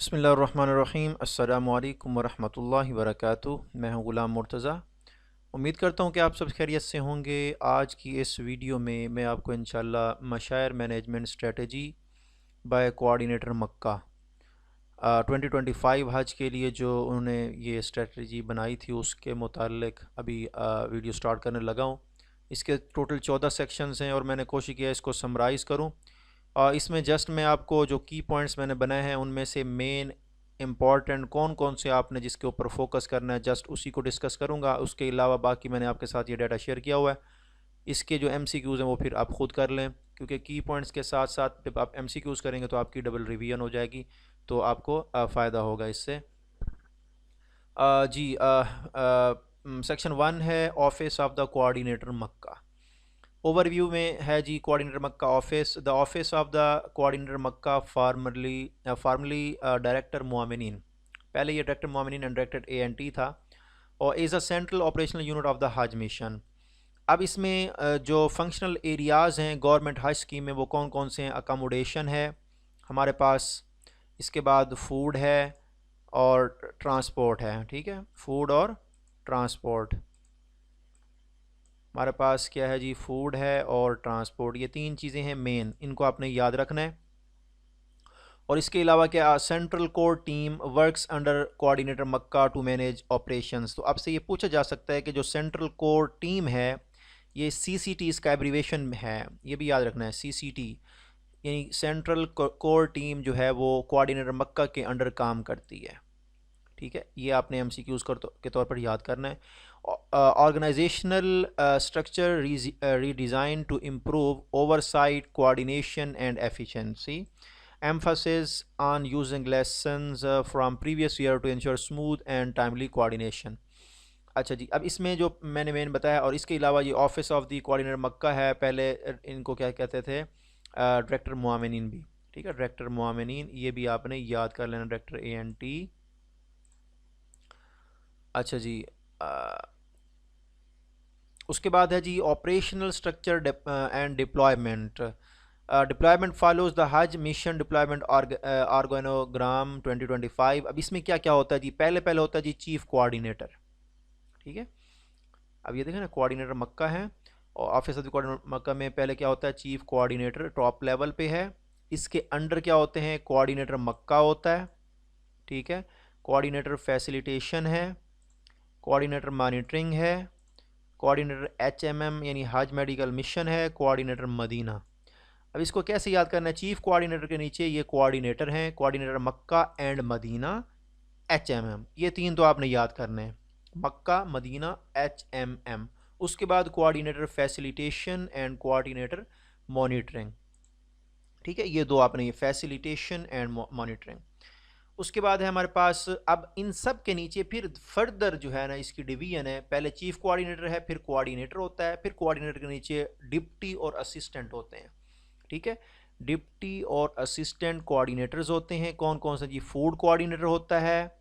बिस्मिल्लाहिर्रहमानिर्रहीम अस्सलामु अलैकुम वरहमतुल्लाहि वबरकातुहू। मैं हूं ग़ुलाम मुर्तज़ा। उम्मीद करता हूं कि आप सब खैरियत से होंगे। आज की इस वीडियो में मैं आपको इंशाल्लाह मशायर मैनेजमेंट स्ट्रेटजी बाय कोऑर्डिनेटर मक्का 2025 हज के लिए जो उन्होंने ये स्ट्रेटजी बनाई थी उसके मुतालिक अभी वीडियो स्टार्ट करने लगा हूँ। इसके टोटल 14 सेक्शंस हैं और मैंने कोशिश किया इसको समराइज़ करूँ। इसमें जस्ट मैं आपको जो की पॉइंट्स मैंने बनाए हैं उनमें से मेन इम्पॉर्टेंट कौन कौन से आपने जिसके ऊपर फोकस करना है जस्ट उसी को डिस्कस करूँगा। उसके अलावा बाकी मैंने आपके साथ ये डाटा शेयर किया हुआ है। इसके जो MCQs हैं वो फिर आप ख़ुद कर लें, क्योंकि की पॉइंट्स के साथ साथ जब आप MCQs करेंगे तो आपकी डबल रिवीजन हो जाएगी, तो आपको फ़ायदा होगा इससे। जी, सेक्शन 1 है office of the coordinator Makkah. Overview में है जी coordinator Makkah office. The office of the coordinator Makkah formerly director मुआमिनीन, पहले ये डायरेक्टर मुआमिनीन एंड डायरेक्टर ANT था, और is a central operational unit of the Hajj mission. अब इसमें जो फंक्शनल एरियाज़ हैं गवर्नमेंट हज स्कीम में वो कौन कौन से हैं? अकोमोडेशन है हमारे पास, इसके बाद फूड है और ट्रांसपोर्ट है। ठीक है, फूड और ट्रांसपोर्ट हमारे पास क्या है जी? फूड है और ट्रांसपोर्ट, ये तीन चीज़ें हैं मेन, इनको आपने याद रखना है। और इसके अलावा क्या, central core team works under coordinator Makkah to manage operations. तो आपसे ये पूछा जा सकता है कि जो सेंट्रल कोर टीम है ये CCT इसका एब्रीवेशन है, ये भी याद रखना है। CCT यानी सेंट्रल कोर टीम जो है वो कोऑर्डिनेटर मक्का के अंडर काम करती है। ठीक है, ये आपने MCQs के तौर पर याद करना है। Organisational structure redesign to improve oversight coordination and efficiency, emphasis on using lessons from previous year to ensure smooth and timely coordination। अच्छा जी, अब इसमें जो मैंने मेन बताया, और इसके अलावा ये ऑफिस ऑफ द कोऑर्डिनेटर मक्का है, पहले इनको क्या कहते थे? डायरेक्टर मुआमिनीन भी। ठीक है, डायरेक्टर मुआमिनीन ये भी आपने याद कर लेना, डायरेक्टर ANT। अच्छा जी, उसके बाद है जी operational structure and deployment. Deployment follows the Hajj mission deployment organogram 2025। अब इसमें क्या क्या होता है जी? पहले पहले होता है जी चीफ कोऑर्डिनेटर। ठीक है, अब ये देखें ना, कोऑर्डिनेटर मक्का है और ऑफिस ऑफ द कोऑर्डिनेटर मक्का में पहले क्या होता है? चीफ कोऑर्डिनेटर टॉप लेवल पे है, इसके अंडर क्या होते हैं? कोऑर्डिनेटर मक्का होता है। ठीक है, कोऑर्डिनेटर फैसिलिटेशन है, कोऑर्डिनेटर मॉनिटरिंग है, कोऑर्डिनेटर HMM यानी हज मेडिकल मिशन है, कोऑर्डिनेटर मदीना। अब इसको कैसे याद करना है? चीफ कोऑर्डिनेटर के नीचे ये कोऑर्डिनेटर हैं, coordinator Makkah and Madinah HMM, ये तीन तो आपने याद करने हैं, मक्का मदीना HMM। उसके बाद coordinator facilitation and coordinator monitoring. ठीक है, ये दो आपने, ये फैसिलिटेशन एंड मॉनिटरिंग। उसके बाद है हमारे पास, अब इन सब के नीचे फिर फर्दर जो है ना इसकी डिवीजन है, पहले चीफ कोऑर्डिनेटर है, फिर कोऑर्डिनेटर होता है, फिर कोऑर्डिनेटर के नीचे डिप्टी और असिस्टेंट होते हैं। ठीक है, डिप्टी और असिस्टेंट कोऑर्डिनेटर्स होते हैं। कौन कौन सा जी? फूड कोऑर्डिनेटर होता है,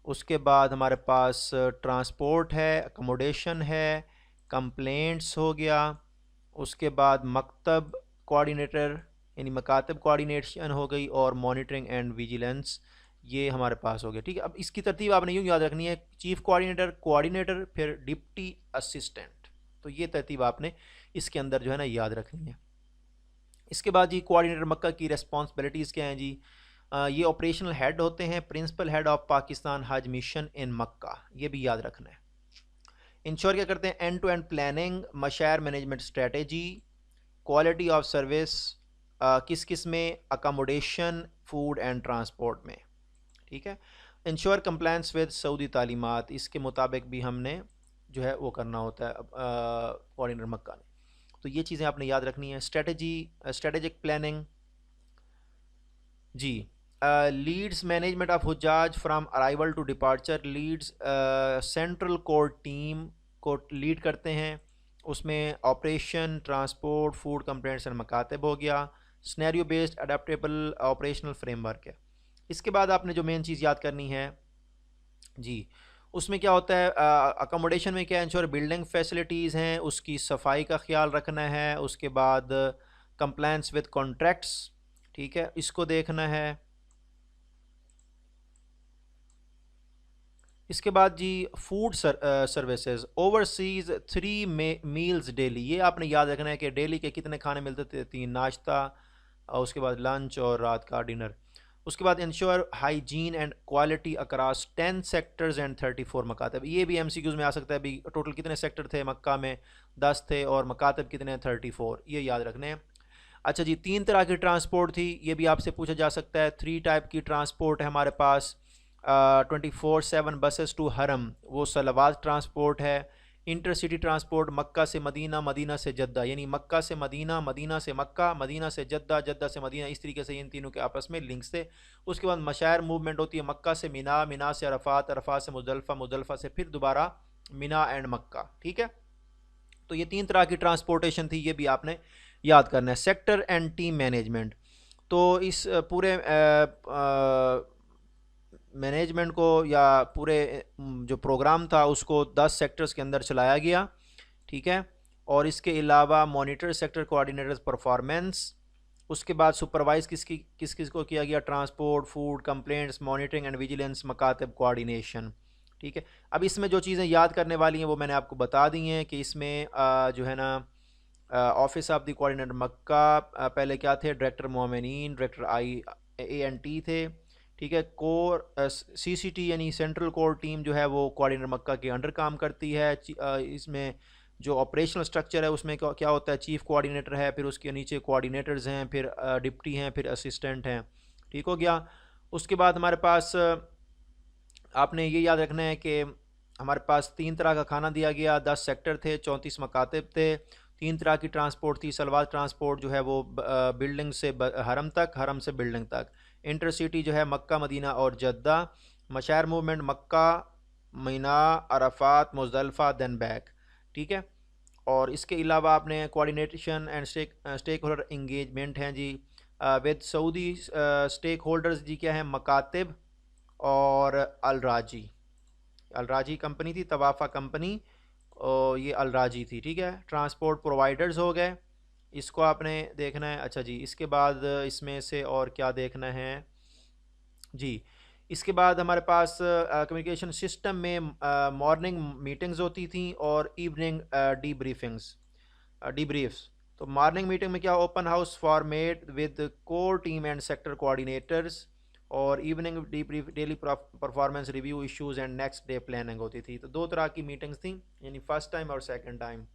उसके बाद हमारे पास ट्रांसपोर्ट है, अकोमोडेशन है, कंप्लेंट्स हो गया, उसके बाद मकतब कोऑर्डिनेटर यानी मकातब कोऑर्डिनेशन हो गई, और मॉनिटरिंग एंड विजिलेंस ये हमारे पास हो गया। ठीक है, अब इसकी तरतीब आपने यूँ याद रखनी है, चीफ कोऑर्डिनेटर, कोऑर्डिनेटर, फिर डिप्टी, असिस्टेंट। तो ये तरतीब आपने इसके अंदर जो है ना याद रखनी है। इसके बाद जी कोऑर्डिनेटर मक्का की रेस्पॉन्सिबिलिटीज़ क्या हैं जी? ये ऑपरेशनल हेड होते हैं, principal head of Pakistan Hajj mission in मक्का, ये भी याद रखना है। इंश्योर क्या करते हैं? एंड टू एंड प्लानिंग, मशायर management strategy, quality of service, किस किस में? अकोमोडेशन, फूड एंड ट्रांसपोर्ट में। ठीक है, इंश्योर कंप्लायंस विद सऊदी तालीमात, इसके मुताबिक भी हमने जो है वो करना होता है कोऑर्डिनेटर मक्का ने। तो ये चीज़ें आपने याद रखनी है। स्ट्रेटजी, स्ट्रेटेजिक प्लानिंग जी, लीड्स मैनेजमेंट ऑफ हुज्जाज from arrival to departure, leads central core team को लीड करते हैं, उसमें operation, transport, food, complaints and मकातब हो गया। Scenario based adaptable operational framework है। इसके बाद आपने जो मेन चीज़ याद करनी है जी, उसमें क्या होता है? अकोमोडेशन में क्या है? इंश्योर बिल्डिंग फैसिलिटीज़ हैं, उसकी सफाई का ख्याल रखना है। उसके बाद कंप्लायंस विद कॉन्ट्रैक्ट्स, ठीक है, इसको देखना है। इसके बाद जी food services overseas 3 meals daily, ये आपने याद रखना है कि डेली के कितने खाने मिलते थे, 3 नाश्ता और उसके बाद लंच और रात का डिनर। उसके बाद ensure hygiene and quality across 10 sectors and 34 मकातब, ये भी एमसीक्यूज में आ सकता है। अभी टोटल कितने सेक्टर थे मक्का में, 10 थे, और मकातब कितने, 34, ये याद रखने हैं। अच्छा जी, 3 तरह की ट्रांसपोर्ट थी, ये भी आपसे पूछा जा सकता है। 3 टाइप की ट्रांसपोर्ट है हमारे पास। 24/7 बसेस टू हरम, वो सलवात ट्रांसपोर्ट है। इंटरसिटी ट्रांसपोर्ट मक्का से मदीना, मदीना से जद्दा, यानी मक्का से मदीना, मदीना से मक्का, मदीना से जद्दा, जद्दा से मदीना, इस तरीके से इन तीनों के आपस में लिंक्स थे। उसके बाद मशायर मूवमेंट होती है मक्का से मिना, मिना से अरफात, अरफात से मुजल्फा, मुजल्फा से फिर दोबारा मिना एंड मक्का। ठीक है, तो ये 3 तरह की ट्रांसपोर्टेशन थी, ये भी आपने याद करना है। सेक्टर एंड टीम मैनेजमेंट, तो इस पूरे मैनेजमेंट को या पूरे जो प्रोग्राम था उसको 10 सेक्टर्स के अंदर चलाया गया। ठीक है, और इसके अलावा मॉनिटर सेक्टर कोऑर्डिनेटर्स परफॉर्मेंस, उसके बाद सुपरवाइज किस किस को किया गया, transport, food, complaints, monitoring and vigilance, मकातब कोऑर्डिनेशन। ठीक है, अब इसमें जो चीज़ें याद करने वाली हैं वो मैंने आपको बता दी हैं कि इसमें जो है ना ऑफिस ऑफ द कोऑर्डिनेटर मक्का, पहले क्या थे, डायरेक्टर मोमिनीन, डायरेक्टर IANT थे। ठीक है, कोर CCT यानी सेंट्रल कोर टीम जो है वो कोऑर्डिनेटर मक्का के अंडर काम करती है। इसमें जो ऑपरेशनल स्ट्रक्चर है उसमें क्या होता है, चीफ कोऑर्डिनेटर है, फिर उसके नीचे कोऑर्डिनेटर्स हैं, फिर डिप्टी हैं, फिर असिस्टेंट हैं। ठीक हो गया। उसके बाद हमारे पास आपने ये याद रखना है कि हमारे पास 3 तरह का खाना दिया गया, 10 सेक्टर थे, 34 मकातब थे, 3 तरह की ट्रांसपोर्ट थी। सलवार ट्रांसपोर्ट जो है वो बिल्डिंग से हरम तक, हरम से बिल्डिंग तक। इंटरसिटी जो है मक्का, मदीना और Jeddah. Mashair movement Makkah, Mina, Arafat, Muzdalifah, then back. ठीक है, और इसके अलावा आपने coordination and stakeholder engagement हैं जी विद सऊदी स्टेक होल्डर्स जी, क्या है, मकातिब और अलराजी। अलराजी कंपनी थी, तवाफ़ा कंपनी, और ये अलराजी थी। ठीक है, ट्रांसपोर्ट प्रोवाइडर्स हो गए, इसको आपने देखना है। अच्छा जी, इसके बाद इसमें से और क्या देखना है जी, इसके बाद हमारे पास कम्युनिकेशन सिस्टम में मॉर्निंग मीटिंग्स होती थी और इवनिंग डीब्रीफ्स। तो मॉर्निंग मीटिंग में क्या, open house format with core team and sector coordinators, और evening debrief daily performance review, issues and next day planning होती थी। तो 2 तरह की मीटिंग्स थी, यानी फर्स्ट टाइम और सेकंड टाइम।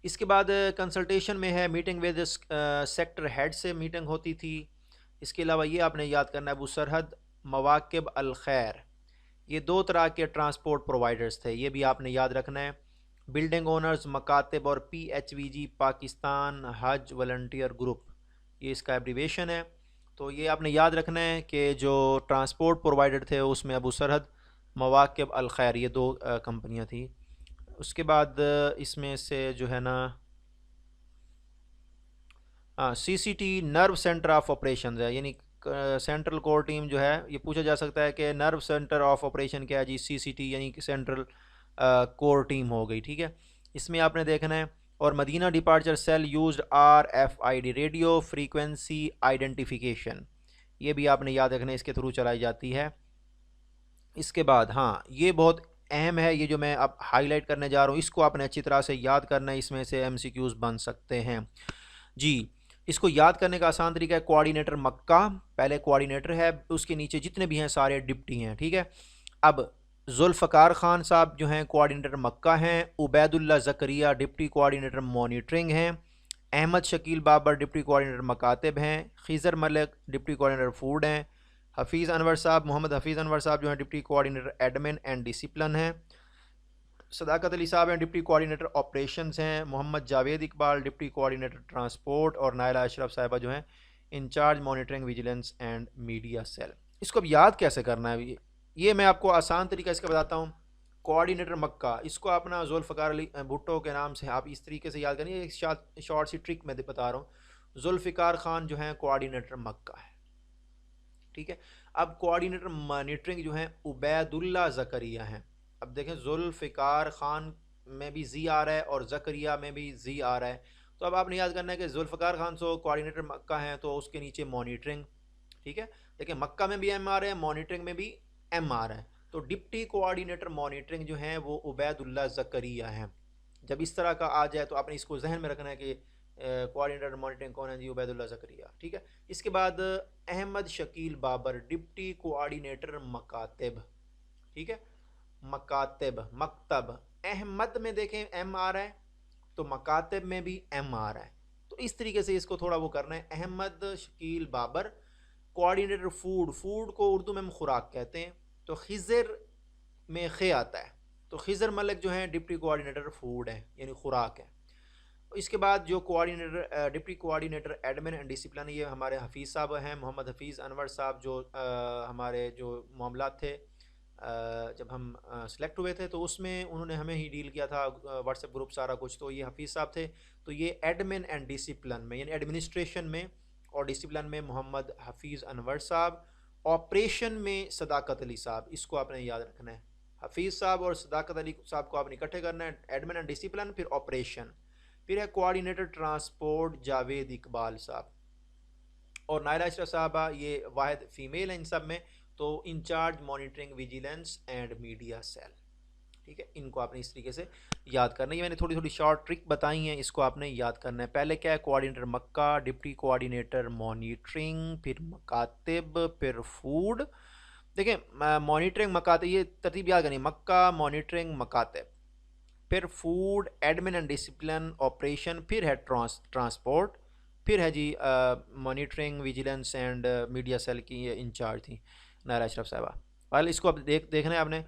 इसके बाद कंसल्टेशन में है मीटिंग विद सेक्टर हेड से मीटिंग होती थी। इसके अलावा ये आपने याद करना है, अबू सरहद, मवाकिब अल खैर, ये 2 तरह के ट्रांसपोर्ट प्रोवाइडर्स थे, ये भी आपने याद रखना है। बिल्डिंग ओनर्स मकातिब और PHVG Pakistan Hajj volunteer group, ये इसका एब्रीवेशन है। तो ये आपने याद रखना है कि जो ट्रांसपोर्ट प्रोवाइडर थे उसमें अबू सरहद, मवाकिब अल खैर, ये 2 कंपनियां थी। उसके बाद इसमें से जो है ना CCT nerve centre of operation है, यानी सेंट्रल कोर टीम जो है, ये पूछा जा सकता है कि नर्व सेंटर ऑफ ऑपरेशन क्या है जी, CCT यानी कि सेंट्रल कोर टीम हो गई। ठीक है, इसमें आपने देखना है। और Madinah departure cell used RFID radio frequency identification, ये भी आपने याद रखना है, इसके थ्रू चलाई जाती है। इसके बाद हाँ, ये बहुत अहम है, ये जो मैं अब हाईलाइट करने जा रहा हूँ इसको आपने अच्छी तरह से याद करना है, इसमें से MCQs बन सकते हैं जी। इसको याद करने का आसान तरीका है, कोऑर्डिनेटर मक्का, पहले कोऑर्डिनेटर है, उसके नीचे जितने भी हैं सारे डिप्टी हैं। ठीक है, अब जुल्फ़कार ख़ान साहब जो हैं कोऑर्डिनेटर मक्का हैं, Ubaidullah Zakaria deputy coordinator monitoring हैं, अहमद शकील बाबर डिप्टी कोऑर्डिनेटर मकातिब हैं, Khizar Malik deputy coordinator food हैं, हफ़ीज़ अनवर साहब, मोहम्मद हफ़ीज़ अनवर साहब जो हैं deputy coordinator admin and discipline हैं, सदाकत अली साहब हैं डिप्टी कोऑर्डिनेटर ऑपरेशंस हैं, Mohammad Javed Iqbal deputy coordinator transport, और नायला अशरफ साहिबा जो हैं incharge monitoring vigilance and media cell. इसको अब याद कैसे करना है, ये मैं आपको आसान तरीका इसका बताता हूँ। कोऑर्डिनेटर मक्का, इसको अपना जुल्फ़कार अली भुट्टो के नाम से आप इस तरीके से याद करिए, एक शॉर्ट सी ट्रिक मैं बता रहा हूँ। जुल्फ़कार ख़ान जो हैं कोऑर्डिनेटर मक्का है। ठीक है, अब कोऑर्डिनेटर मॉनिटरिंग जो हैं उबैदुल्ला ज़करिया हैं। अब देखें, जुल्फ़िकार ख़ान में भी जी आ रहा है और ज़करिया में भी जी आ रहा है, तो अब आपने याद करना है कि जुल्फ़िकार ख़ान सो कोऑर्डिनेटर मक्का हैं, तो उसके नीचे मॉनिटरिंग। ठीक है, देखिए मक्का में भी M आ रहा है, मॉनिटरिंग में भी M आ रहा है, तो डिप्टी कोऑर्डिनेटर मॉनिटरिंग जो है वो उबैदुल्ला ज़करिया हैं। जब इस तरह का आ जाए तो आपने इसको जहन में रखना है कि कोऑर्डिनेटर मॉनिटरिंग कौन है जी, उबैदुल्ला ज़करिया, ठीक है। इसके बाद अहमद शकील बाबर डिप्टी कोऑर्डिनेटर मकातिब, ठीक है। मकातिब मकतब, अहमद में देखें एम आ रहा है तो मकातिब में भी एम आ रहा है, तो इस तरीके से इसको थोड़ा वो करना है। Ahmad Shakeel Babar coordinator food, food को उर्दू में हम खुराक कहते हैं, तो खिज़र में खे आता है, तो खिज़र मलिक जो है डिप्टी कोऑर्डिनेटर फूड है यानी खुराक है। इसके बाद जो coordinator deputy coordinator admin and discipline, ये हमारे हफीज़ साहब हैं, मोहम्मद हफीज़ अनवर साहब, जो हमारे जो मामलात थे जब हम सेलेक्ट हुए थे तो उसमें उन्होंने हमें ही डील किया था, व्हाट्सएप ग्रुप सारा कुछ, तो ये हफीज़ साहब थे। तो ये एडमिन एंड डिसिप्लिन में यानी एडमिनिस्ट्रेशन में और डिसिप्लिन में मोहम्मद हफीज़ अनवर साहब, ऑपरेशन में सदाकत अली साहब, इसको आपने याद रखना है। हफीज़ साहब और सदाकत अली साहब को आपने इकट्ठे करना है, एडमिन एंड डिसिप्लिन फिर ऑपरेशन। फिर है कोऑर्डिनेटर ट्रांसपोर्ट जावेद इकबाल साहब, और नायरा अशरफ साहबा ये वाहिद फ़ीमेल हैं इन सब में, तो incharge monitoring vigilance and media cell, ठीक है। इनको आपने इस तरीके से याद करना है। ये मैंने थोड़ी थोड़ी शॉर्ट ट्रिक बताई हैं, इसको आपने याद करना है। पहले क्या है, कोऑर्डिनेटर मक्का, डिप्टी कोऑर्डिनेटर मॉनिटरिंग, फिर मकातिब, फिर फूड। देखें मॉनिटरिंग मकातिब, ये तरतीब याद करनी, मक्का मॉनिटरिंग मकातिब, फिर food admin and discipline operation, फिर है ट्रांसपोर्ट, फिर है जी monitoring vigilance and media cell की ये इंचार्ज थी नायरा अशरफ साहबा। वाल इसको अब देखना है आपने।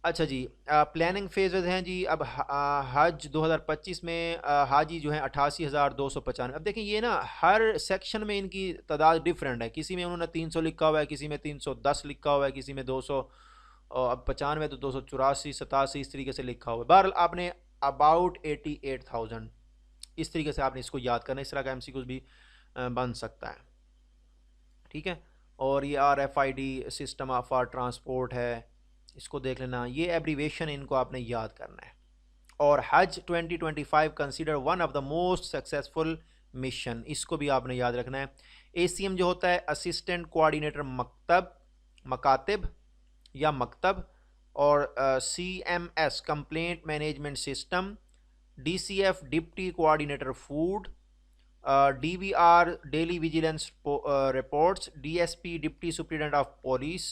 अच्छा जी, प्लानिंग फेजेज हैं जी। अब हज 2025 में हाजी जो है 88,295। अब देखें ये ना हर सेक्शन में इनकी तादाद डिफरेंट है, किसी में उन्होंने 300 लिखा हुआ है, किसी में 310 लिखा हुआ है, किसी में 200, और अब 95 तो 284 87 इस तरीके से लिखा हुआ है। बहरहाल आपने अबाउट 88,000 इस तरीके से आपने इसको याद करना है। इस तरह का एमसीक्यूज भी बन सकता है, ठीक है। और ये RFID system of or transport है, इसको देख लेना, ये एब्रीवेशन इनको आपने याद करना है। और हज 2025 consider one of the most successful mission, इसको भी आपने याद रखना है। ACM जो होता है असिस्टेंट कोऑर्डिनेटर मकतब, मकातिब या मकतब, और CMS complaint management system, DCF deputy coordinator food, DVR daily vigilance reports, DSP deputy superintendent of police,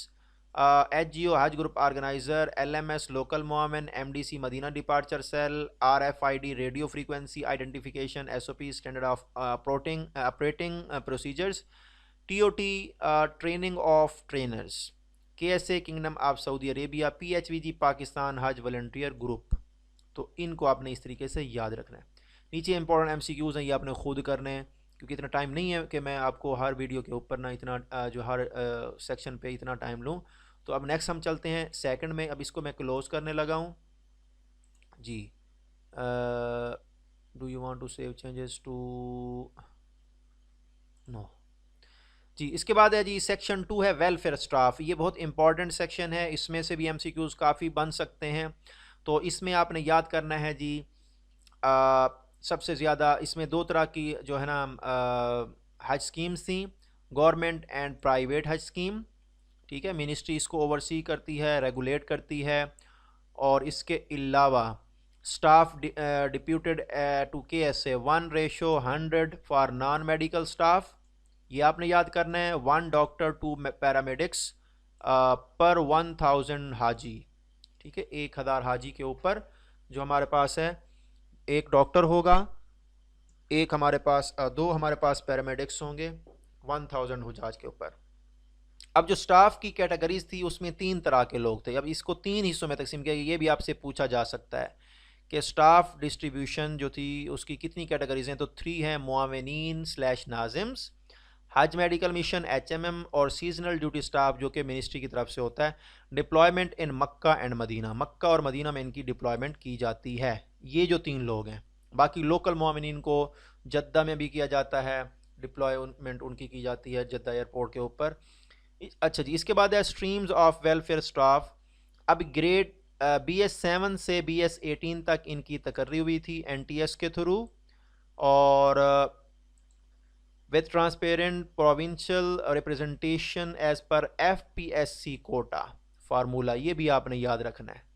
HGO Hajj group organiser, LMS local मोमिन, MDC Madinah departure cell, RFID radio frequency identification, SOP standard of operating procedures, TOT training of trainers, KSA Kingdom of Saudi Arabia, PHVG Pakistan Hajj volunteer group. तो इनको आपने इस तरीके से याद रखना है। नीचे इंपॉर्टेंट MCQs हैं, ये आपने खुद करने हैं, क्योंकि इतना टाइम नहीं है कि मैं आपको हर वीडियो के ऊपर ना इतना जो हर सेक्शन पे इतना टाइम लूँ। तो अब नेक्स्ट हम चलते हैं सेकंड में। अब इसको मैं क्लोज करने लगा हूँ जी। Do you want to save changes to, no जी। इसके बाद है जी सेक्शन 2 है वेलफेयर स्टाफ। ये बहुत इंपॉर्टेंट सेक्शन है, इसमें से भी MCQs काफ़ी बन सकते हैं। तो इसमें आपने याद करना है जी, सबसे ज़्यादा इसमें दो तरह की जो है ना हज स्कीम्स थी, government and private Hajj scheme, ठीक है। मिनिस्ट्री इसको ओवरसी करती है, रेगुलेट करती है। और इसके अलावा staff deputed to KSA 1:100 for non medical staff, ये आपने याद करना है। 1 डॉक्टर 2 पैरामेडिक्स पर 1000 हाजी, ठीक है। 1000 हाजी के ऊपर जो हमारे पास है, एक डॉक्टर होगा, एक हमारे पास दो हमारे पास पैरामेडिक्स होंगे 1000 हुजाज के ऊपर। अब जो स्टाफ की कैटेगरीज थी उसमें 3 तरह के लोग थे। अब इसको 3 हिस्सों में तकसीम किया, ये भी आपसे पूछा जा सकता है कि स्टाफ डिस्ट्रीब्यूशन जो थी उसकी कितनी कैटेगरीज हैं। तो 3 हैं, मुआविनीन / नाजिम्स, हज मेडिकल मिशन HMM, और सीजनल ड्यूटी स्टाफ जो कि मिनिस्ट्री की तरफ से होता है। Deployment in Makkah and Madinah, Makkah और मदीना में इनकी डिप्लॉयमेंट की जाती है। ये जो 3 लोग हैं। बाकी लोकल मुआविनीन को जद्दा में भी किया जाता है, डिप्लॉयमेंट उनकी की जाती है जद्दा एयरपोर्ट के ऊपर। अच्छा जी, इसके बाद है स्ट्रीम्स ऑफ वेलफेयर स्टाफ। अब ग्रेड BS7 से BS18 तक इनकी तकर्री हुई थी NTS के थ्रू, और with transparent provincial representation as per FPSC quota formula, ये भी आपने याद रखना है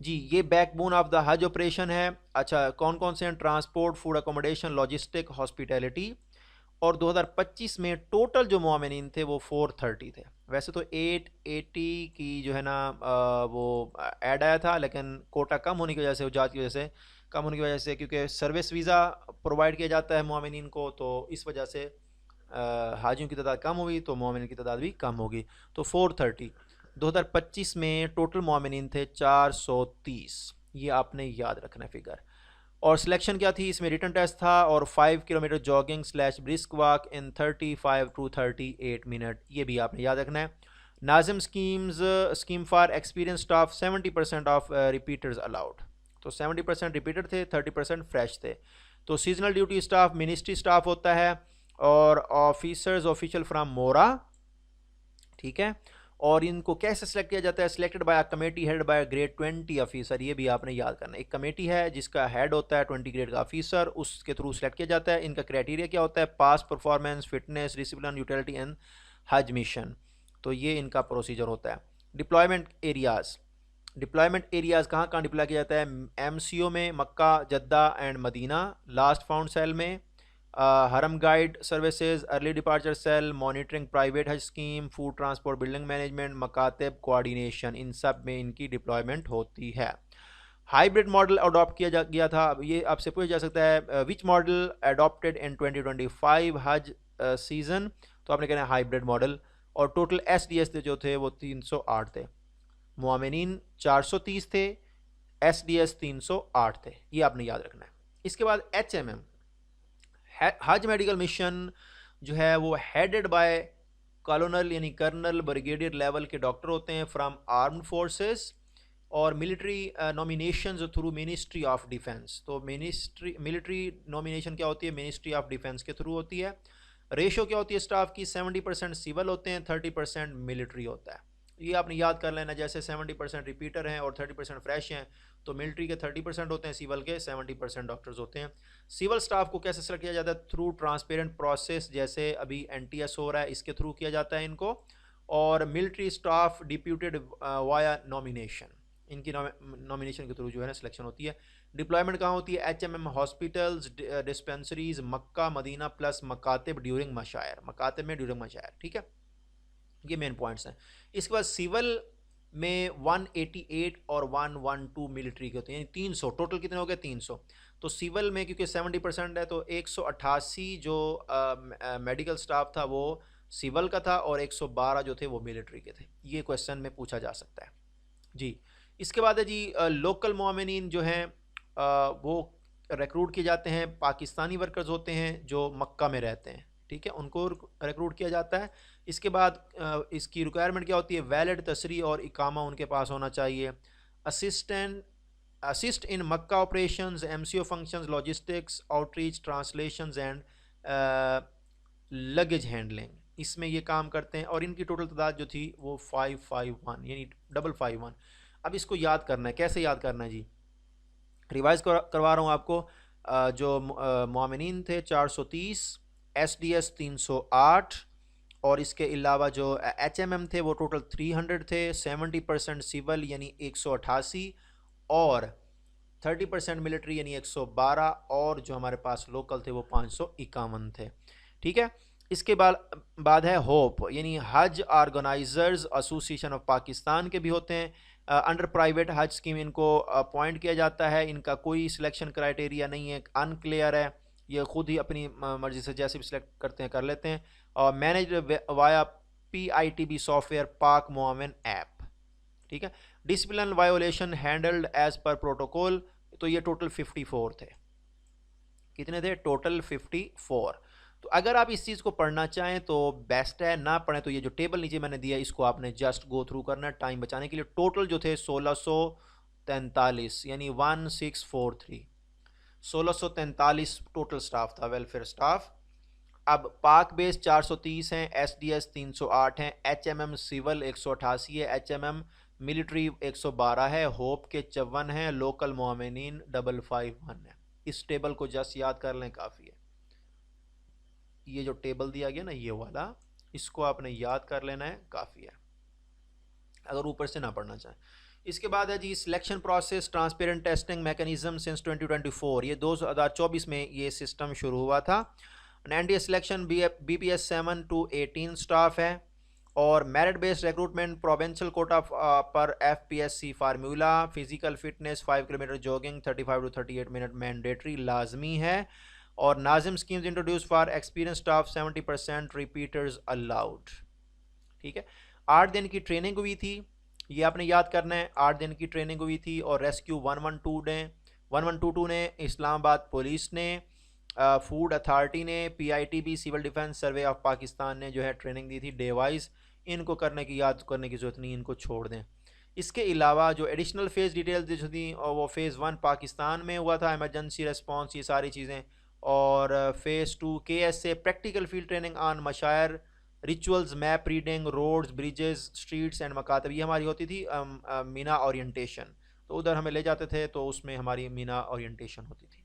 जी। ये बैकबोन ऑफ द हज ऑपरेशन है। अच्छा, कौन कौन से हैं? Transport, food accommodation, logistic, hospitality. और 2025 में टोटल जो मुआमिनीन थे वो 430 थे। वैसे तो 880 की जो है ना वो ऐड आया था, लेकिन कोटा कम होने की वजह से, उजात की वजह से, कम होने की वजह से, क्योंकि सर्विस वीज़ा प्रोवाइड किया जाता है मुआमिनीन को, तो इस वजह से हाजियों की तादाद कम होगी तो मुआमिनीन की तादाद भी कम होगी। तो 430 2025 में टोटल मुआमिनीन थे 430। ये आपने याद रखना है फिगर। और सिलेक्शन क्या थी इसमें? रिटन टेस्ट था और 5 kilometre jogging slash brisk walk in 35 to 38 minute, ये भी आपने याद रखना है। Nazim scheme for experience staff 70% of repeaters allowed. तो 70% रिपीटर थे, 30% फ्रेश थे। तो seasonal duty staff ministry staff होता है, और ऑफिसर्स ऑफिशियल फ्राम मोरा, ठीक है। और इनको कैसे सेलेक्ट किया जाता है? Selected by committee head by grade 20 officer, ये भी आपने याद करना है। एक कमेटी है जिसका हेड होता है 20 ग्रेड का ऑफिसर, उसके थ्रू सेलेक्ट किया जाता है। इनका क्राइटेरिया क्या होता है? Past performance, fitness, discipline, utility and Hajj mission. तो ये इनका प्रोसीजर होता है। डिप्लॉयमेंट एरियाज़, डिप्लॉयमेंट एरियाज़ कहाँ कहाँ डिप्लॉय किया जाता है? MCO में Makkah, Jeddah and Madinah, lost found cell में, Haram guide services, early departure cell, monitoring private Hajj scheme, food transport, building management, मकातब कोऑर्डिनेशन, इन सब में इनकी डिप्लॉयमेंट होती है। हाइब्रिड मॉडल अडॉप्ट किया गया था। अब ये आपसे पूछा जा सकता है विच मॉडल अडॉप्टेड इन 2025 हज सीजन, तो आपने कहना है हाइब्रिड मॉडल। और टोटल SDS जो थे वो 308 थे, मुआमिनीन 430 थे, SDS 308 थे, ये आपने याद रखना है। इसके बाद HMM हज मेडिकल मिशन जो है वो हेडेड बाय कॉलोनल यानी कर्नल ब्रिगेडियर लेवल के डॉक्टर होते हैं फ्रॉम आर्म्ड फोर्सेस, और military nominations through ministry of defence. तो मिलिट्री नॉमिनेशन क्या होती है? मिनिस्ट्री ऑफ डिफेंस के थ्रू होती है। रेशो क्या होती है स्टाफ की? 70% सिविल होते हैं, 30% मिलिट्री होता है। ये आपने याद कर लेना, जैसे 70% रिपीटर हैं और 30% फ्रेश हैं, तो मिलिट्री के 30% होते हैं, सिविल के 70% डॉक्टर्स होते हैं। सिविल स्टाफ को कैसे सेलेक्ट किया जाता है? थ्रू ट्रांसपेरेंट प्रोसेस, जैसे अभी NTS हो रहा है, इसके थ्रू किया जाता है इनको। और military staff deputed via nomination, इनकी नॉमिनेशन के थ्रू जो है ना सिलेक्शन होती है। डिप्लॉयमेंट कहाँ होती है? HMM हॉस्पिटल्स, डिस्पेंसरीज, मक्का, मदीना प्लस मकातिब ड्यूरिंग मशायर, मकातिब में ड्यूरिंग मशायर, ठीक है। ये मेन पॉइंट्स हैं। इसके बाद सिविल में 188 और 112 मिलिट्री के होते हैं, यानी 300 टोटल। कितने हो गए? 300। तो सिविल में क्योंकि 70% है तो 188 जो मेडिकल स्टाफ था वो सिविल का था, और 112 जो थे वो मिलिट्री के थे। ये क्वेश्चन में पूछा जा सकता है जी। इसके बाद है जी लोकल मोमिनीन जो हैं वो रिक्रूट किए जाते हैं। पाकिस्तानी वर्कर्स होते हैं जो मक्का में रहते हैं, ठीक है, उनको रिक्रूट किया जाता है। इसके बाद इसकी रिक्वायरमेंट क्या होती है? वैलिड तसरी और इकामा उनके पास होना चाहिए। Assist in Mecca operations, MCO functions, logistics, outreach, translations and luggage handling, इसमें ये काम करते हैं। और इनकी टोटल तादाद जो थी वो 551 यानी 551। अब इसको याद करना है, कैसे याद करना है जी? रिवाइज करवा रहा हूँ आपको। जो मुआमिनीन थे 430, SDS 308, और इसके अलावा जो HMM थे वो टोटल 300 थे। 70% सिविल यानी 188, और 30% मिलिट्री यानी 112, और जो हमारे पास लोकल थे वो 551 थे, ठीक है। इसके बाद है होप यानी हज ऑर्गेनाइजर्स एसोसिएशन ऑफ पाकिस्तान के भी होते हैं। अंडर प्राइवेट हज स्कीम इनको अपॉइंट किया जाता है। इनका कोई सिलेक्शन क्राइटेरिया नहीं है, अनक्लियर है, ये खुद ही अपनी मर्जी से जैसे भी सिलेक्ट करते हैं कर लेते हैं। और मैनेज वाया PITB सॉफ्टवेयर पाक मोमिन ऐप, ठीक है। Discipline violation handled as per protocol, तो ये टोटल 54 थे। कितने थे? टोटल 54। तो अगर आप इस चीज़ को पढ़ना चाहें तो बेस्ट है, ना पढ़ें तो ये जो टेबल नीचे मैंने दिया इसको आपने जस्ट गो थ्रू करना है टाइम बचाने के लिए। टोटल जो थे 1643 यानी 1643, 1643 टोटल स्टाफ था, वेलफेयर स्टाफ। अब पाक बेस 430 हैं, SDS 308 हैं, HMM सिविल 188 है, HMM मिलिट्री 112 है, होप के 54 हैं, लोकल मोमिनीन 551 है। इस टेबल को जस्ट याद कर लें, काफ़ी है। ये जो टेबल दिया गया ना ये वाला, इसको आपने याद कर लेना है, काफ़ी है। अगर ऊपर से ना पढ़ना चाहें। इसके बाद है जी selection process transparent testing mechanism since 2024, ये 2024 में ये सिस्टम शुरू हुआ था। NDA selection BPS 7 to 18 staff है, और merit based recruitment provincial quota पर FPSC formula, physical fitness 5 kilometre jogging 35 to 38 minute mandatory लाजमी है, और नाजिम schemes introduce for experience staff 70% repeaters allowed. ठीक है, 8 दिन की ट्रेनिंग हुई थी, ये आपने याद करना है, 8 दिन की ट्रेनिंग हुई थी। और रेस्क्यू 1122 ने, इस्लामाबाद पुलिस ने, फूड अथॉरिटी ने, PITB civil defence survey of Pakistan ने जो है ट्रेनिंग दी थी डे वाइज। इनको करने की याद करने की ज़रूरत नहीं, इनको छोड़ दें। इसके अलावा जो एडिशनल फेज़ डिटेल्स जो थी और वो फ़ेज़ 1 पाकिस्तान में हुआ था, एमरजेंसी रिस्पॉन्स, ये सारी चीज़ें। और phase 2 KSA practical field training on मशायर, rituals, map reading, roads, bridges, streets and मकातब, ये हमारी होती थी मीना ओरिएंटेशन। तो उधर हमें ले जाते थे, तो उसमें हमारी मीना ओरिएंटेशन होती थी।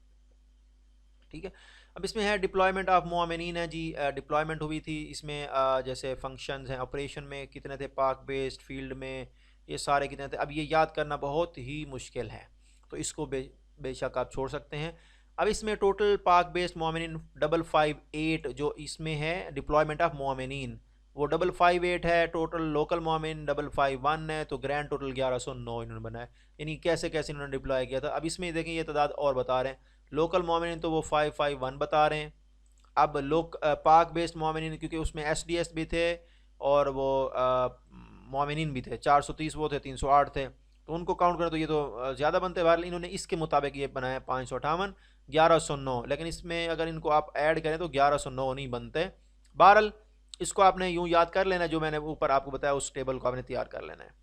ठीक है, अब इसमें है डिप्लॉयमेंट ऑफ मोमिनीन है जी, डिप्लॉयमेंट हुई थी। इसमें जैसे फंक्शंस हैं, ऑपरेशन में कितने थे, पाक बेस्ड फील्ड में ये सारे कितने थे। अब ये याद करना बहुत ही मुश्किल है, तो इसको बेशक आप छोड़ सकते हैं। अब इसमें टोटल पाक बेस्ड मोमिनीन 558 जो इसमें है डिप्लॉयमेंट ऑफ मोमिनीन, वो 558 है। टोटल लोकल मोमिन 551 है, तो ग्रैंड टोटल 1109 इन्होंने बनाया। यानी कैसे कैसे इन्होंने डिप्लॉय किया था। अब इसमें देखें ये तादाद और बता रहे हैं। लोकल मोमिन तो वो 551 बता रहे हैं। अब पाक बेस्ड मोमिन, क्योंकि उसमें SDS भी थे और वो मोमिन भी थे, 430 वो थे, 308 थे, तो उनको काउंट करें तो ये तो ज़्यादा बनते। बहरहाल इन्होंने इसके मुताबिक ये बनाया 558, 1109, लेकिन इसमें अगर इनको आप ऐड करें तो 1109 नहीं बनते। बहरहाल इसको आपने यूँ याद कर लेना, जो मैंने ऊपर आपको बताया उस टेबल को आपने तैयार कर लेना है।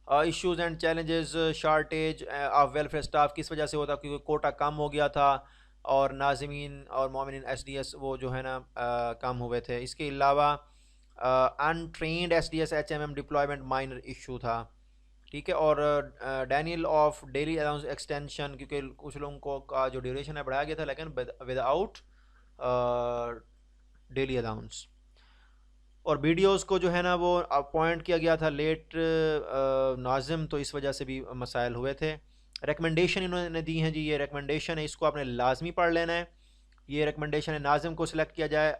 Issues and challenges, shortage of welfare staff किस वजह से होता, क्योंकि कोटा कम हो गया था और नाज़मीन और मोमिन SDS वो जो है ना कम हुए थे। इसके अलावा untrained SDS HMM deployment minor issue था। ठीक है, और Daniel of daily allowance extension, क्योंकि कुछ लोगों को का जो ड्यूरेशन है बढ़ाया गया था, लेकिन विदाउट डेली अलाउंस। और BDOs को जो है ना वो अपॉइंट किया गया था लेट नाजिम, तो इस वजह से भी मसाइल हुए थे। रिकमेंडेशन इन्होंने दी हैं जी, ये रिकमेंडेशन है, इसको आपने लाजमी पढ़ लेना है। ये रिकमेंडेशन है, नाजिम को सिलेक्ट किया जाए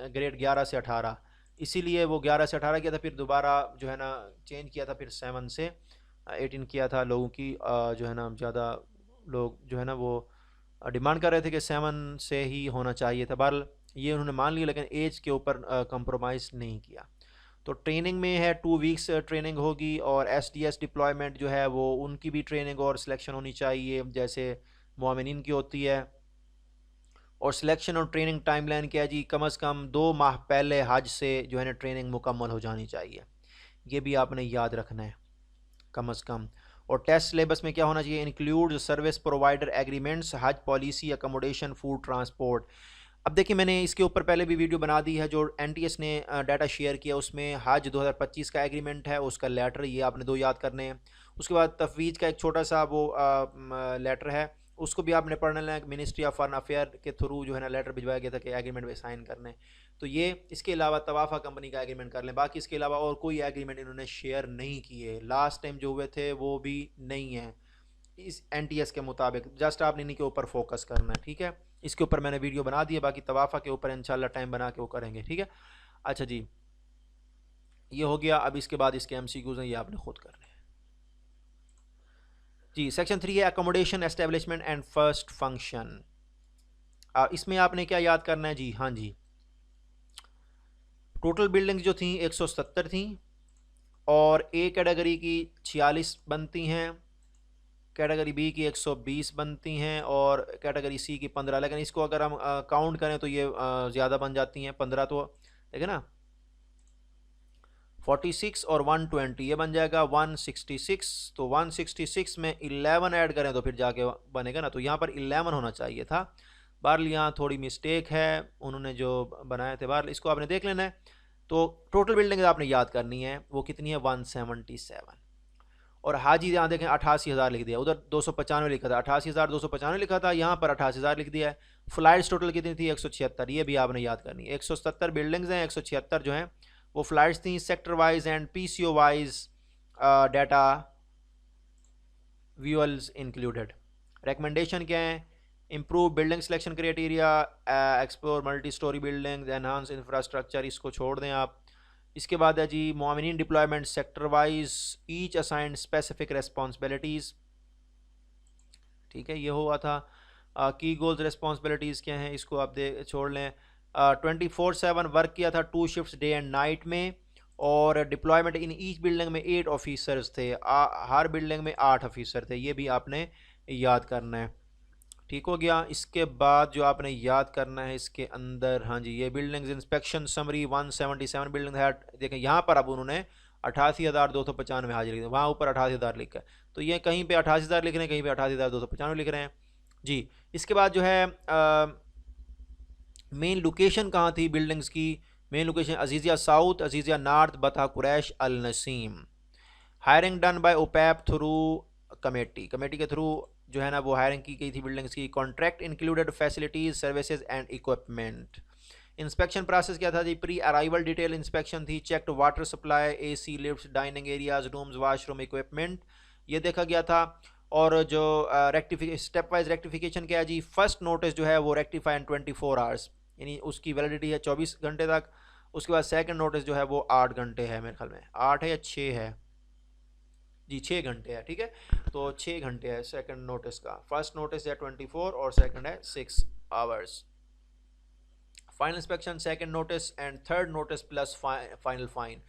ग्रेड 11 से 18, इसीलिए वो 11 से 18 किया था, फिर दोबारा जो है ना चेंज किया था, फिर 7 से 18 किया था। लोगों की जो है ना ज़्यादा लोग जो है ना वो डिमांड कर रहे थे कि 7 से ही होना चाहिए था। बहरहाल ये उन्होंने मान लिया, लेकिन एज के ऊपर कंप्रोमाइज़ नहीं किया। तो ट्रेनिंग में है 2 वीक्स ट्रेनिंग होगी, और SDS डिप्लॉयमेंट जो है वो उनकी भी ट्रेनिंग और सिलेक्शन होनी चाहिए जैसे मोमिनीन की होती है। और सिलेक्शन और ट्रेनिंग टाइमलाइन क्या है जी, कम अज़ कम 2 माह पहले हज से जो है ना ट्रेनिंग मुकम्मल हो जानी चाहिए, ये भी आपने याद रखना है कम अज़ कम। और टेस्ट सिलेबस में क्या होना चाहिए, इंक्लूड सर्विस प्रोवाइडर एग्रीमेंट्स, हज पॉलिसी, अकोमोडेशन, फूड, ट्रांसपोर्ट। अब देखिए मैंने इसके ऊपर पहले भी वीडियो बना दी है, जो NTS ने डाटा शेयर किया, उसमें हज 2025 का एग्रीमेंट है, उसका लेटर, ये आपने 2 याद करने हैं। उसके बाद तफवीज़ का एक छोटा सा वो लेटर है, उसको भी आपने पढ़ना है। मिनिस्ट्री ऑफ फॉरेन अफेयर के थ्रू जो है ना लेटर भिजवाया गया था कि एग्रीमेंट में साइन करने, तो ये इसके अलावा तवाफ़ा कंपनी का एग्रीमेंट कर लें। बाकी इसके अलावा और कोई एग्रीमेंट इन्होंने शेयर नहीं किए, लास्ट टाइम जो हुए थे वो भी नहीं है इस NTS के मुताबिक। जस्ट आपने इन्हीं के ऊपर फोकस करना है, ठीक है। इसके ऊपर मैंने वीडियो बना दी है, बाकी तवाफ़ा के ऊपर इंशाल्लाह टाइम बना के वो करेंगे, ठीक है। अच्छा जी, ये हो गया। अब इसके बाद इसके MCQs हैं, ये आपने खुद करने हैं जी। सेक्शन 3 है accommodation, establishment and first function. इसमें आपने क्या याद करना है जी, हाँ जी, टोटल बिल्डिंग्स जो थी 170 थी, और A कैटेगरी की 46 बनती हैं, कैटेगरी B की 120 बनती हैं, और कैटेगरी C की 15। लेकिन इसको अगर हम काउंट करें तो ये ज़्यादा बन जाती हैं 15, तो देखें ना 46 और 120 ये बन जाएगा 166। तो 166 में 11 ऐड करें तो फिर जाके बनेगा ना, तो यहाँ पर 11 होना चाहिए था। बहरहाल यहाँ थोड़ी मिस्टेक है, उन्होंने जो बनाए थे। बहरहाल इसको आपने देख लेना है। तो टोटल बिल्डिंग आपने याद करनी है, वो कितनी है 177। और हाजी यहाँ देखें 88,000 लिख दिया, उधर 295 लिखा था, 88,295 लिखा था, यहाँ पर 88,000 लिख दिया है। फ्लाइट्स टोटल कितनी थी 176, ये भी आपने याद करनी है। 170 बिल्डिंग्स हैं, 176 जो हैं वो फ़्लाइट्स थी sector wise and PCO wise data visuals included. Recommendation क्या है? Improve building selection criteria, explore multi storey building, enhance infrastructure, इसको छोड़ दें आप। इसके बाद है जी मोमिनीन deployment sector wise, each assigned specific responsibilities. ठीक है, ये हुआ था। की गोल्स रिस्पॉन्सिबिलिटीज़ क्या हैं, इसको आप दे छोड़ लें। 24/7 वर्क किया था, 2 शिफ्ट्स डे एंड नाइट में, और डिप्लॉयमेंट इन ईच बिल्डिंग में 8 ऑफिसर्स थे, हर बिल्डिंग में 8 ऑफिसर थे, ये भी आपने याद करना है। ठीक हो गया। इसके बाद जो आपने याद करना है इसके अंदर, हाँ जी, ये बिल्डिंग्स इंस्पेक्शन समरी 177 बिल्डिंग है। देखें यहाँ पर अब उन्होंने 88,295 हाजिरी, वहाँ ऊपर 88,000 लिखा है, तो ये कहीं पे 88,000 लिख रहे हैं, कहीं पे 88,295 लिख रहे हैं जी। इसके बाद जो है मेन लोकेशन कहाँ थी बिल्डिंग्स की? Main location Aziziyah south, Aziziyah north, Batha Quraish, Al Naseem. Hiring done by ओपैप थ्रू कमेटी, कमेटी के थ्रू जो है ना वो हायरिंग की गई थी बिल्डिंग्स की। Contract included facilities, services and equipment. Inspection process क्या था जी? प्री अराइवल डिटेल इंस्पेक्शन थी, checked water supply, AC lifts, dining areas, rooms, washroom, equipment, ये देखा गया था। और जो स्टेप वाइज रेक्टिफिकेशन क्या है जी? फर्स्ट नोटिस जो है वो रेक्टिफाई इन 24 आवर्स, यानी उसकी वैलिडिटी है 24 घंटे तक। उसके बाद सेकंड नोटिस जो है वो 8 घंटे है, मेरे ख्याल में 8 है या 6 है जी, 6 घंटे है। ठीक है, तो 6 घंटे है सेकंड नोटिस का। फर्स्ट नोटिस है 24 और सेकंड है 6 hours. Final inspection, second notice and third notice plus final fine.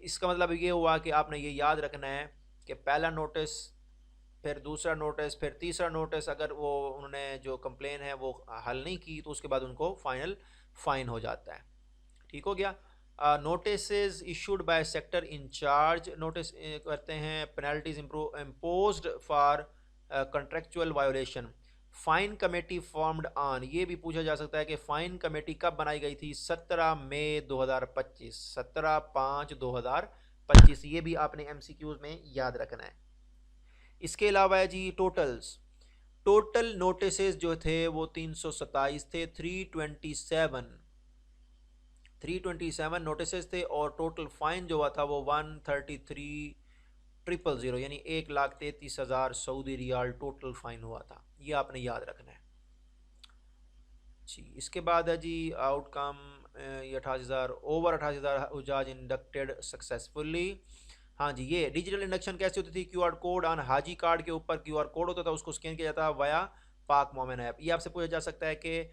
इसका मतलब ये हुआ कि आपने ये याद रखना है कि पहला नोटिस, फिर दूसरा नोटिस, फिर तीसरा नोटिस, अगर वो उन्होंने जो कंप्लेन है वो हल नहीं की तो उसके बाद उनको फाइनल फाइन हो जाता है। ठीक हो गया। Notice issued by sector in charge, notice करते हैं। Penalties imposed for contractual violation. Fine committee formed on, ये भी पूछा जा सकता है कि फाइन कमेटी कब बनाई गई थी? 17 मई 2025, 17/5/2025, ये भी आपने MCQs में याद रखना है। इसके अलावा है जी टोटल्स, टोटल नोटिस जो थे वो 327 थे, 327 नोटिस थे, और टोटल फाइन जो हुआ था वो 133,000, यानी 1,33,000 सऊदी रियाल टोटल फाइन हुआ था, ये आपने याद रखना है जी। इसके बाद है जी आउटकम, ये 88,000 ओवर 88,000 उजाज इंडक्टेड सक्सेसफुली। हाँ जी, ये डिजिटल इंडक्शन कैसे होती थी? QR कोड ऑन हाजी कार्ड के ऊपर QR कोड होता था, उसको स्कैन किया जाता वाया पाक मोमिन ऐप। ये आपसे पूछा जा सकता है कि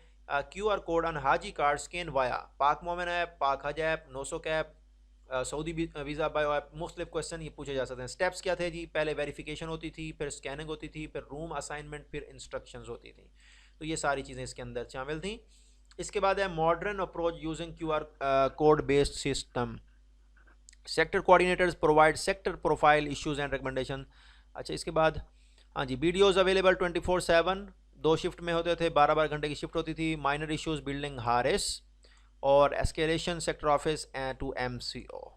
QR कोड ऑन हाजी card scan via Pak Momin app, Pak Hajj app, नोसो कैप, सऊदी वीज़ा बायो ऐप, मुख्तलिफ क्वेश्चन ये पूछे जा सकते हैं। स्टेप्स क्या थे जी? पहले वेरिफिकेशन होती थी, फिर स्कैनिंग होती थी, फिर रूम असाइनमेंट, फिर इंस्ट्रक्शंस होती थी। तो ये सारी चीज़ें इसके अंदर शामिल थी। इसके बाद है modern approach using QR code based system. Sector coordinators provide sector profile issues and recommendation. अच्छा, इसके बाद हाँ जी, वीडियोज़ अवेलेबल 24/7, 2 शिफ्ट में होते थे, 12-12 घंटे की शिफ्ट होती थी। माइनर इश्यूज बिल्डिंग हारिस और escalation sector office to MCO।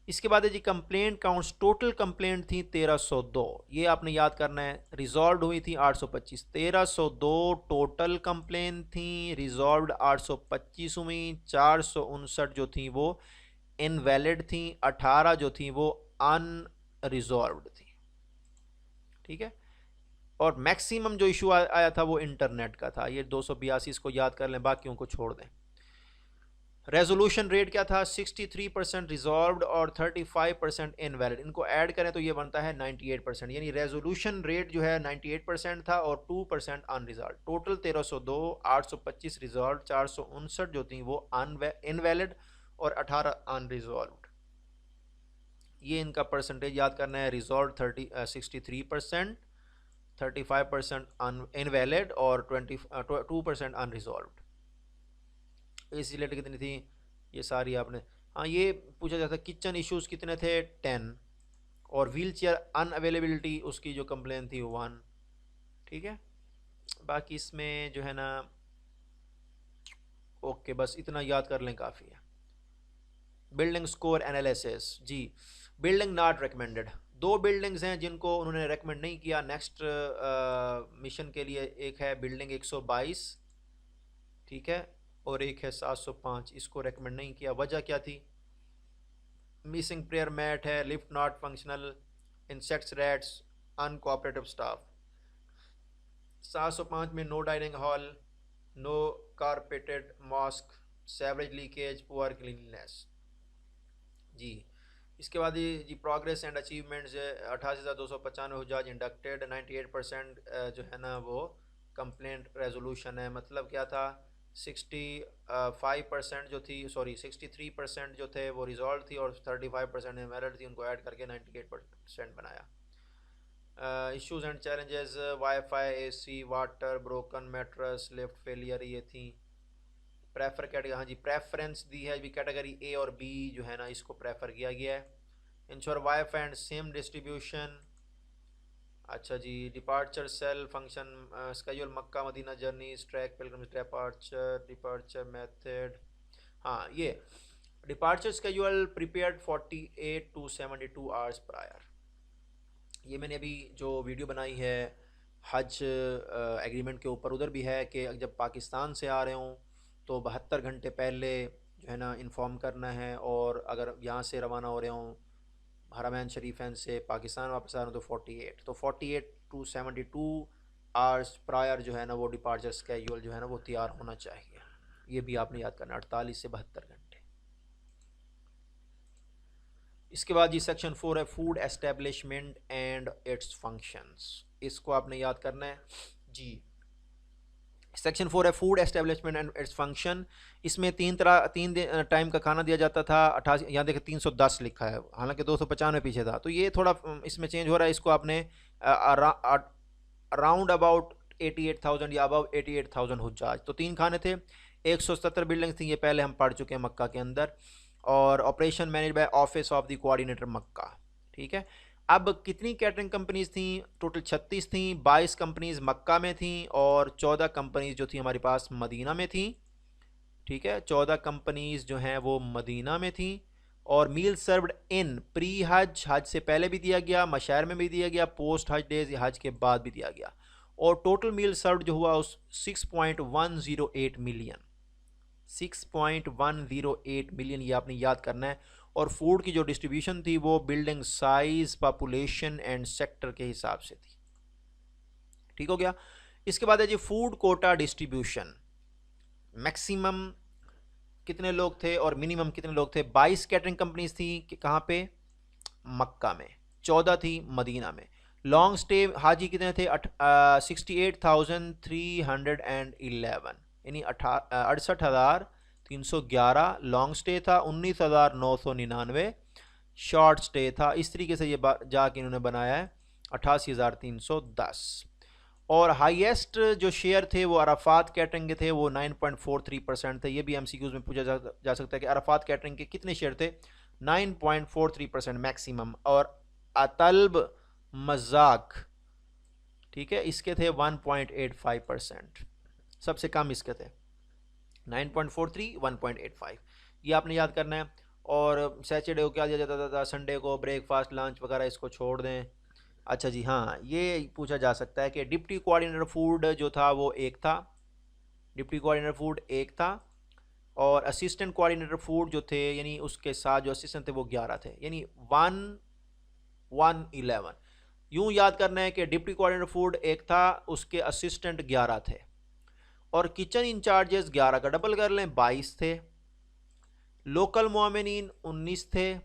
इसके बाद है जी कंप्लेंट काउंट्स, टोटल कंप्लेंट थी 1302, ये आपने याद करना है। रिजॉल्व हुई थी 825, 1302 टोटल कंप्लेंट थी, रिजॉल्व 825 हुई। 459 जो थी वो इनवैलिड थी, 18 जो थी वो अनरिजॉल्व्ड थी। ठीक है, और मैक्सिमम जो इशू आया था वो इंटरनेट का था, ये 282, इसको याद कर लें, बाकियों को छोड़ दें। रेजोल्यूशन रेट क्या था? 63% रिजॉल्व्ड और 35% इनवैलिड, इनको ऐड करें तो ये बनता है 98%, यानी रेजोल्यूशन रेट जो है 98% था और 2% अनरिजॉल्व। टोटल 1302, 825 रिजॉल्व, 459 जो थी वो इनवैलिड और 18 अनरिजॉल्व्ड। ये इनका परसेंटेज याद करना है। रिजॉल्व 63%, 35% इनवैलिड और 2% अनरिजॉल्व्ड। इस रिलेटेड कितनी थी ये सारी आपने, हाँ ये पूछा जाता है। किचन इश्यूज कितने थे? 10, और व्हील चेयर अनअवेलेबिलिटी उसकी जो कंप्लेन थी 1। ठीक है, बाकी इसमें जो है ना ओके, बस इतना याद कर लें, काफ़ी है। बिल्डिंग स्कोर एनालिसिस जी, बिल्डिंग नॉट रिकमेंडेड, 2 बिल्डिंग्स हैं जिनको उन्होंने रेकमेंड नहीं किया नेक्स्ट मिशन के लिए। एक है बिल्डिंग 122, ठीक है, और एक है 705, इसको रेकमेंड नहीं किया। वजह क्या थी? मिसिंग प्रेयर मैट है, lift not functional, insects, rats, uncooperative staff. 705 में no dining hall, no carpeted mosque, sewerage leakage, poor cleanness. जी, इसके बाद ये जी प्रोग्रेस एंड अचीवमेंट्स है। 88,295 हुजाज इंडक्टेड, 98% जो है ना वो कंप्लेंट रेजोल्यूशन है। मतलब क्या था, 65% जो थी, सॉरी 63% जो थे वो रिजॉल्व थी, और 35% मेरिट थी, उनको ऐड करके 98% बनाया। Issues and challenges, wifi, AC, water, broken mattress, lift failure, ये थी। प्रेफर कैटेगरी, हाँ जी प्रेफरेंस दी है भी, कैटेगरी ए और बी जो है ना इसको प्रेफर किया गया है। Ensure wifi and SIM distribution. अच्छा जी, departure cell function, schedule Makkah Madinah journey, track pilgrims departure, departure method. हाँ ये departure schedule prepared 48 to 72 hours prior. ये मैंने अभी जो वीडियो बनाई है हज एग्रीमेंट के ऊपर, उधर भी है कि जब पाकिस्तान से आ रहे हों तो 72 घंटे पहले जो है ना इन्फॉर्म करना है, और अगर यहाँ से रवाना हो रहे हों हरमैन शरीफैन से पाकिस्तान वापस आ रहे हो तो 48, तो 48 to 72 आवर्स प्रायर जो है ना वो डिपार्चर स्केड्यूल जो है ना वो तैयार होना चाहिए। ये भी आपने याद करना, 48 से 72 घंटे। इसके बाद जी सेक्शन 4 है food establishment and it's functions. इसको आपने याद करना है जी। सेक्शन 4 है food establishment and its function. इसमें तीन टाइम का खाना दिया जाता था। 88, यहाँ देखिए 310 लिखा है, हालांकि 295 पीछे था, तो ये थोड़ा इसमें चेंज हो रहा है। इसको आपने अराउंड अबाउट 88,000 या अबाउट 88,000 हुज्जाज। तो 3 खाने थे, 170 बिल्डिंग्स थी, ये पहले हम पढ़ चुके हैं मक्का के अंदर। और operation manage by office of the coordinator Makkah. ठीक है, अब कितनी कैटरिंग कंपनीज थी, टोटल 36 थी। 22 कंपनीज मक्का में थी और 14 कंपनीज जो थी हमारे पास मदीना में थी। ठीक है, 14 कंपनीज जो हैं वो मदीना में थी। और मील सर्व्ड इन प्री हज, हज से पहले भी दिया गया, मशायर में भी दिया गया, पोस्ट हज डेज हज के बाद भी दिया गया। और टोटल मील सर्व्ड जो हुआ उस 6.108 मिलियन, 6.108 मिलियन, ये आपने याद करना है। और फूड की जो डिस्ट्रीब्यूशन थी वो building size, population and sector के हिसाब से थी। ठीक हो गया। इसके बाद है जी फूड कोटा डिस्ट्रीब्यूशन। मैक्सिमम कितने लोग थे और मिनिमम कितने लोग थे। 22 कैटरिंग कंपनीज थी कि कहाँ पे, मक्का में। 14 थी मदीना में। लॉन्ग स्टे हाजी कितने थे, 68,311, यानी 68,311 लॉन्ग स्टे था। 19,999 शॉर्ट स्टे था। इस तरीके से ये जाके इन्होंने बनाया है 88,310। और हाईएस्ट जो शेयर थे वो अराफात कैटरिंग के थे, वो 9.43% थे। ये भी एमसीक्यूज में पूछा जा सकता है कि अराफात कैटरिंग के कितने शेयर थे। 9.43% मैक्सिमम। और अतल्ब मजाक, ठीक है, इसके थे 1.85%, सबसे कम इसके थे 9.43, 1.85। ये आपने याद करना है। और सैटरडे को क्या दिया जाता था, संडे को ब्रेकफास्ट लंच वगैरह इसको छोड़ दें। अच्छा जी हाँ, ये पूछा जा सकता है कि डिप्टी कोऑर्डिनेटर फूड जो था वो एक था, डिप्टी कोऑर्डिनेटर फूड एक था। और असिस्टेंट कोऑर्डिनेटर फूड जो थे, यानी उसके साथ जो असिस्टेंट थे वो 11 थे, यानी 111। यूं याद करना है कि डिप्टी कोऑर्डिनेटर फूड एक था, उसके असिस्टेंट 11 थे। और किचन इंचार्जेस 11 का डबल कर लें 22 थे। लोकल मोमिनीन 19 थे।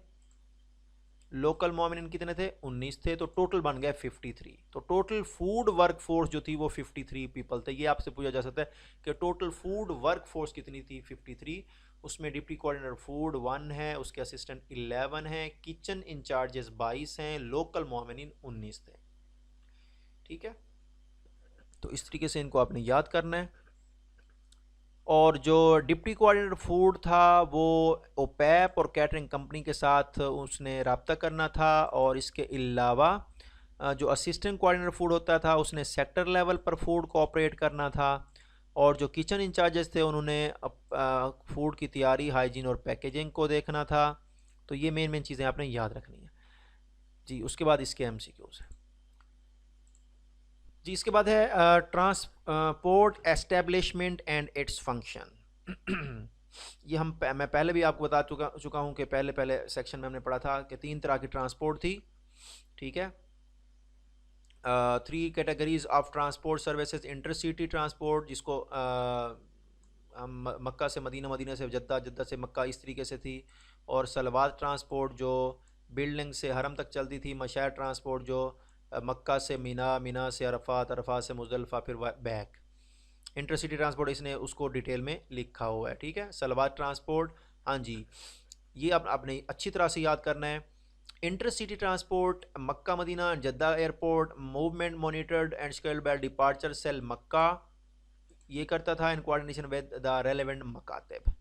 लोकल मोमिनीन कितने थे, 19 थे। तो टोटल बन गए 53। तो टोटल फूड वर्क फोर्स जो थी वो 53 पीपल थे। ये आपसे पूछा जा सकता है कि टोटल फूड वर्क फोर्स कितनी थी, 53। उसमें डिप्टी कोऑर्डिनेटर फूड 1 है, उसके असिस्टेंट 11 हैं, किचन इंचार्जेस 22 हैं, लोकल मोमिनीन 19 थे। ठीक है, तो इस तरीके से इनको आपने याद करना है। और जो डिप्टी कोऑर्डिनेटर फूड था वो ओपैप और कैटरिंग कंपनी के साथ उसने रब्ता करना था। और इसके अलावा जो असिस्टेंट कोऑर्डिनेटर फूड होता था उसने सेक्टर लेवल पर फूड को ऑपरेट करना था। और जो किचन इंचार्जेस थे उन्होंने फूड की तैयारी, हाइजीन और पैकेजिंग को देखना था। तो ये मेन चीज़ें आपने याद रखनी है जी। उसके बाद इसके एमसीक्यूज़ है जी। इसके बाद है transport establishment and its function. ये मैं पहले भी आपको बता चुका हूँ कि पहले पहले सेक्शन में हमने पढ़ा था कि 3 तरह की ट्रांसपोर्ट थी, ठीक है। 3 categories of transport services, intercity transport जिसको हम मक्का से मदीना, मदीना से जद्दा, जद्दा से मक्का, इस तरीके से थी। और सलवात ट्रांसपोर्ट जो बिल्डिंग से हरम तक चलती थी। मशायर ट्रांसपोर्ट जो मक्का से मीना, मीना से अरफात, अरफात से मुज़दलिफ़ा फिर बैक। इंटरसिटी ट्रांसपोर्ट इसने उसको डिटेल में लिखा हुआ है, ठीक है। सलवात ट्रांसपोर्ट, हाँ जी, ये आपने अच्छी तरह से याद करना है। Intercity transport Makkah Madinah Jeddah airport, movement monitored and scaled by departure cell Makkah, ये करता था in coordination with the relevant मकातिब।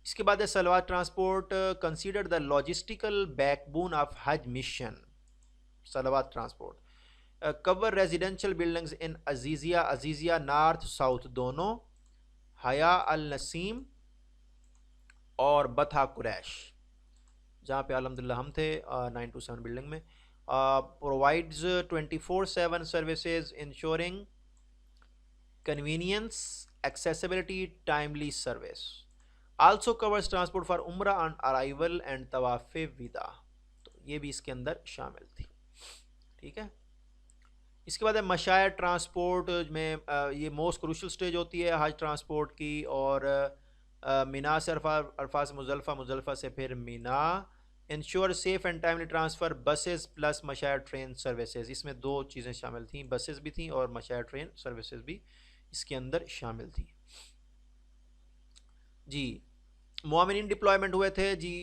इसके बाद है सलवात transport consider the logistical backbone of Hajj mission. सलवात transport cover residential buildings in Aziziyah, Aziziyah north south दोनों, हया अल नसीम और बथा कुरैश, जहाँ पे अल्हम्दुलिल्लाह हम थे 927 बिल्डिंग में। Provides 24/7 services ensuring convenience, accessibility, timely service. Also covers transport for उम्रा ऑन अराइवल एंड तवाफ़ विदा, तो ये भी इसके अंदर शामिल थी, ठीक है। इसके बाद है मशायर ट्रांसपोर्ट में ये मोस्ट क्रूशल स्टेज होती है हज ट्रांसपोर्ट की। और मीना से अरफा से मुज़दलिफ़ा, मुज़दलिफ़ा से फिर Mina. Ensure safe and timely transfer buses plus मशायर ट्रेन सर्विसेज, इसमें 2 चीज़ें शामिल थी, बसेस भी थी और मशायर ट्रेन सर्विसेज भी इसके अंदर शामिल थी जी। मोमिनीन डिप्लॉयमेंट हुए थे जी।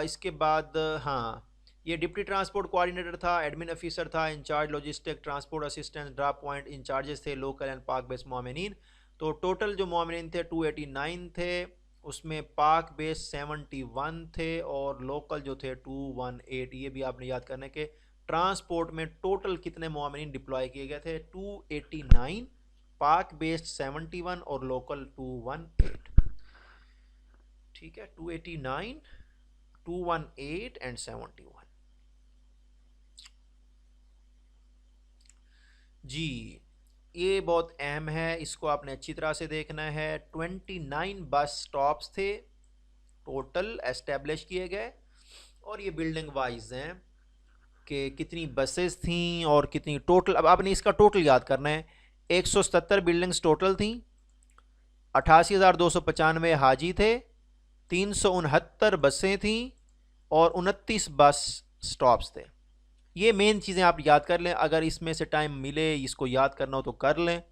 इसके बाद हाँ, ये डिप्टी ट्रांसपोर्ट कोऑर्डिनेटर था, एडमिन ऑफिसर था, incharge logistic, transport assistant, drop point incharges थे लोकल एंड पाक बेस मोमिनीन। तो टोटल जो मोमिनीन थे 289 थे, उसमें पाक बेस 71 थे और लोकल जो थे 218। ये भी आपने याद करना है कि ट्रांसपोर्ट में टोटल कितने मोमिनीन डिप्लॉय किए गए थे, 289, पाक बेस्ड 71 और लोकल 218, ठीक है। 289, 218 एंड 71 जी। ये बहुत अहम है, इसको आपने अच्छी तरह से देखना है। 29 बस स्टॉप्स थे टोटल एस्टेब्लिश किए गए, और ये बिल्डिंग वाइज हैं कि कितनी बसेस थी और कितनी टोटल। अब आपने इसका टोटल याद करना है। 177 बिल्डिंग्स टोटल थी, 88,295 हाजी थे, 369 बसें थीं और 29 बस स्टॉप्स थे। ये मेन चीज़ें आप याद कर लें, अगर इसमें से टाइम मिले इसको याद करना हो तो कर लें,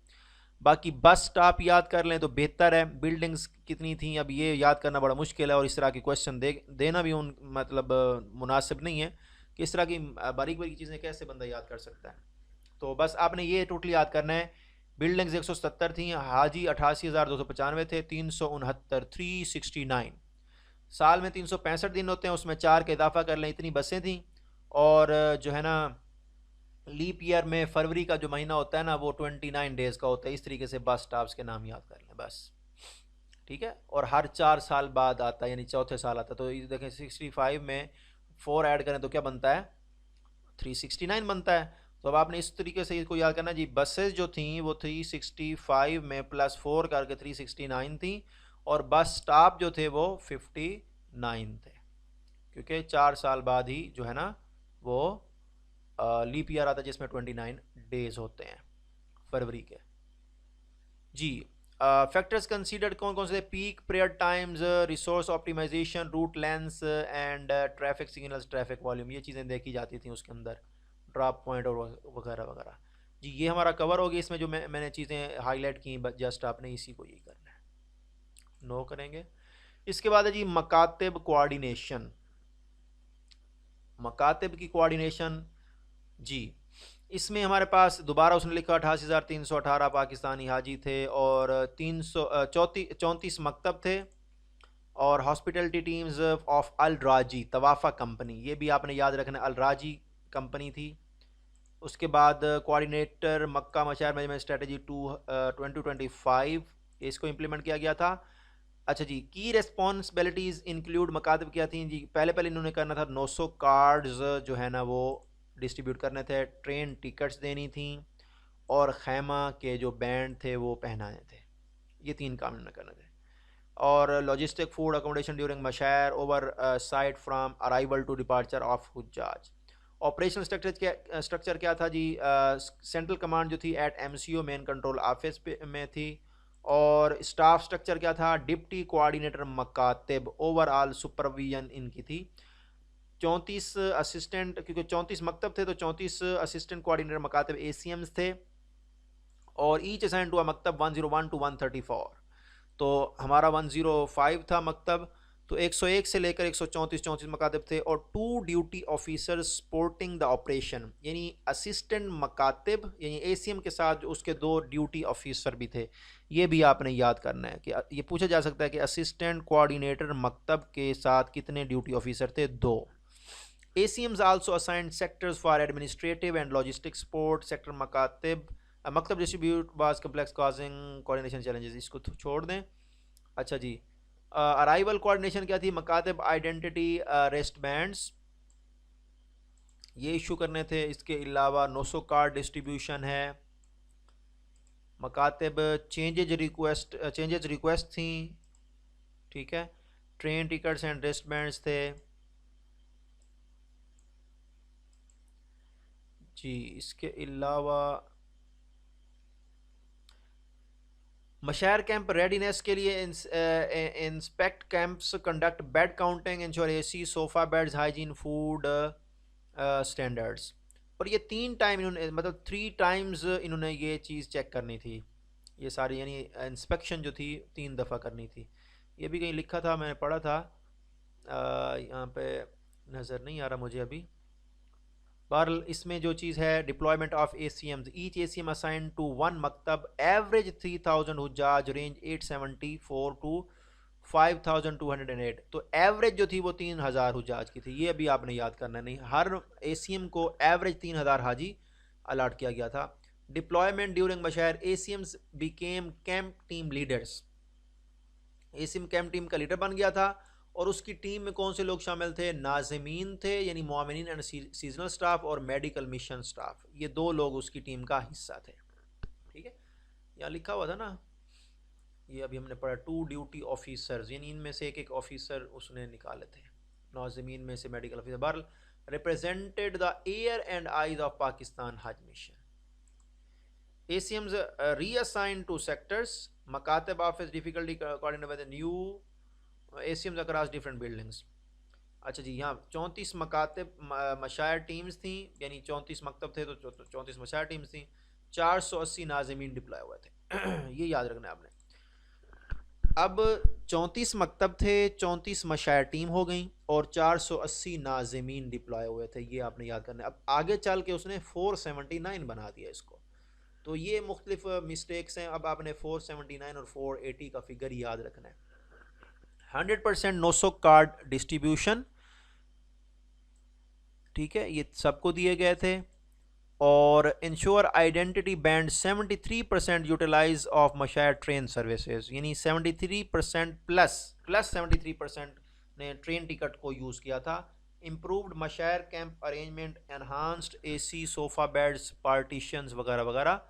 बाकी बस स्टॉप याद कर लें तो बेहतर है। बिल्डिंग्स कितनी थी अब ये याद करना बड़ा मुश्किल है, और इस तरह के क्वेश्चन देना भी उन मतलब मुनासिब नहीं है कि इस तरह की बारीक बारीक चीज़ें कैसे बंदा याद कर सकता है। तो बस आपने ये टोटल याद करना है। बिल्डिंग्स 177 थी, हाजी 88,295 थे, 369, 369, साल में 365 दिन होते हैं, उसमें 4 का इजाफा कर लें, इतनी बसें थी। और जो है ना लीप ईयर में फरवरी का जो महीना होता है ना वो 29 डेज़ का होता है। इस तरीके से बस स्टॉप्स के नाम याद कर लें बस, ठीक है। और हर 4 साल बाद आता है, यानी चौथे साल आता है। तो ये देखें 65 में 4 ऐड करें तो क्या बनता है, 369 बनता है। तो अब आपने इस तरीके से इसको याद करना जी। बसेस जो थी वो 365 में प्लस 4 करके 369 थी, और बस स्टॉप जो थे वो 59 थे, क्योंकि 4 साल बाद ही जो है ना वो लीप ईयर आता है जिसमें 29 डेज होते हैं फरवरी के जी। फैक्टर्स कंसीडर्ड कौन कौन से? Peak period times, resource optimisation, route length and traffic signals, traffic volume, ये चीज़ें देखी जाती थी उसके अंदर, ड्रॉप पॉइंट और वगैरह वगैरह जी। ये हमारा कवर हो गया। इसमें जो मैंने चीज़ें हाईलाइट की, जस्ट आपने इसी को यही करना है, नो करेंगे। इसके बाद है जी मकातिब कोऑर्डिनेशन। मकातिब की कोऑर्डिनेशन जी, इसमें हमारे पास दोबारा उसने लिखा 88,318 पाकिस्तानी हाजी थे और 34 मकतब थे, और हॉस्पिटलिटी टीम्स ऑफ अल राजी तवाफ़ा कंपनी, ये भी आपने याद रखना, अल राजी कंपनी थी। उसके बाद कोऑर्डिनेटर मक्का मशायर मैनेजमेंट स्ट्रेटजी 2025, इसको इम्प्लीमेंट किया गया था। अच्छा जी, की रिस्पॉन्सिबिलिटीज़ इंक्लूड मकातब क्या थी जी? पहले पहले इन्होंने करना था 900 कार्ड्स जो है ना वो डिस्ट्रीब्यूट करने थे, ट्रेन टिकट्स देनी थी, और खैमा के जो बैंड थे वो पहनाने थे। ये 3 काम इन्होंने करने थे। और लॉजिस्टिक फूड अकोमोडेशन ड्यूरिंग मशायर over site from arrival to departure of हुज्जाज। ऑपरेशनल स्ट्रक्चर क्या था जी? सेंट्रल कमांड जो थी at MCO main control office में थी। और स्टाफ स्ट्रक्चर क्या था? डिप्टी कोऑर्डिनेटर मकातिब ओवरऑल सुपरविजन इनकी थी। 34 असिस्टेंट, क्योंकि 34 मकतब थे तो 34 असिस्टेंट कोऑर्डिनेटर मकातिब ACMs थे। और ईच असाइन टू अ मकतब 101 टू 134। तो हमारा 105 था मकतब, तो 101 से लेकर 134 मकातब थे। और 2 duty officer supporting the operation, यानी असिस्टेंट मकातब यानी ACM के साथ जो उसके 2 ड्यूटी ऑफिसर भी थे। ये भी आपने याद करना है कि ये पूछा जा सकता है कि असिस्टेंट कोऑर्डिनेटर मकतब के साथ कितने ड्यूटी ऑफिसर थे? 2। ACMs also assigned sectors for administrative and logistic support. Sector मकातब मकतब distribute was complex causing coordination challenges, इसको छोड़ दें। अच्छा जी, अराइवल कोऑर्डिनेशन क्या थी? मकातब आइडेंटिटी रेस्ट बैंड्स ये इशू करने थे। इसके अलावा नोसो कार्ड डिस्ट्रीब्यूशन है। मकातब चेंजेज रिक्वेस्ट थी, ठीक है। Train tickets and rest bands थे जी। इसके अलावा मशायर कैंप रेडीनेस के लिए inspect camps, conduct bed counting, ensure AC sofa beds, hygiene, food standards. और ये 3 टाइम इन्होंने, मतलब 3 टाइम्स इन्होंने ये चीज़ चेक करनी थी। ये सारी यानी इंस्पेक्शन जो थी 3 दफ़ा करनी थी। ये भी कहीं लिखा था, मैंने पढ़ा था, यहाँ पे नज़र नहीं आ रहा मुझे अभी। बहरहाल इसमें जो चीज़ है, deployment of ACMs, each ACM assign to 1 मकतब, एवरेज 3000 हुज्जाज, रेंज 874 टू 5208। तो एवरेज जो थी वो 3000 हुज्जाज की थी। ये भी आपने याद करना नहीं, हर ACM को एवरेज 3000 हाजी अलाट किया गया था। डिप्लॉयमेंट ड्यूरिंग मशायर, ACMs became camp team leaders. ACM camp team का लीडर बन गया था। और उसकी टीम में कौन से लोग शामिल थे? नाज़मीन थे, यानी मुआमिनीन एंड सीजनल स्टाफ, और मेडिकल मिशन स्टाफ। ये 2 लोग उसकी टीम का हिस्सा थे, ठीक है। यहाँ लिखा हुआ था ना, ये अभी हमने पढ़ा, 2 ड्यूटी ऑफिसर्स, यानी इनमें से एक ऑफिसर उसने निकाले थे, नाज़मीन में से मेडिकल ऑफिसर। बहरहाल represented the ear and eyes of Pakistan Hajj mission. ACMs reassigned to sectors, मकातब office difficulty according with new ACMs across different buildings. अच्छा जी, यहाँ 34 मकातब मशायर टीम्स थी, यानी 34 मकतब थे तो 34 मशायर टीम्स थी। 480 नाज़मीन डिप्लॉय हुए थे। ये याद रखना है आपने। अब 34 मकतब थे, 34 मशायर टीम हो गई, और 480 नाज़मीन डिप्लॉय हुए थे। ये आपने याद करना है। अब आगे चल के उसने 479 बना दिया इसको, तो ये मुख्तलिफ मिस्टेक्स हैं। अब आपने 479 और 480 का फिगर याद रखना है। 100% नोसो कार्ड डिस्ट्रीब्यूशन, ठीक है, ये सबको दिए गए थे। और ensure identity band 73% utilize of मशायर ट्रेन सर्विसेज, यानी 73% प्लस 73% ने ट्रेन टिकट को यूज़ किया था। इम्प्रूव्ड मशायर camp arrangement, enhanced AC sofa beds, partitions वगैरह वगैरह।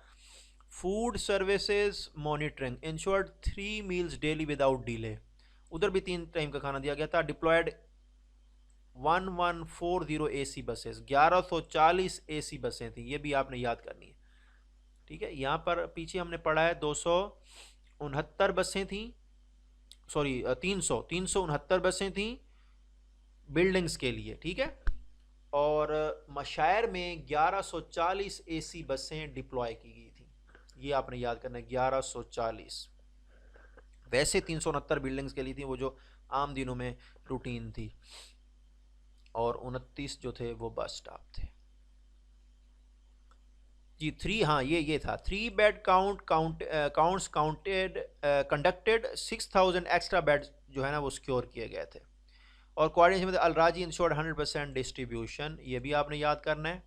Food services monitoring, ensured 3 meals daily without delay, उधर भी 3 टाइम का खाना दिया गया था। डिप्लॉयड 1140 AC बसेस, 1140 AC बसें थी। ये भी आपने याद करनी है, ठीक है। यहाँ पर पीछे हमने पढ़ा है 269 बसें थी, सॉरी 369 बसें थी बिल्डिंग्स के लिए, ठीक है। और मशायर में 1140 AC बसें डिप्लॉय की गई थी। ये आपने याद करना है, 1140। वैसे 369 बिल्डिंग्स के लिए थी, वो जो आम दिनों में रूटीन थी। और 29 जो थे वो बस स्टॉप थे जी। 3, हाँ ये था 3 bed counts counted conducted 6000 extra bed जो है ना वो सिक्योर किए गए थे। और coordination with Al Rajhi ensured 100% distribution, ये भी आपने याद करना है।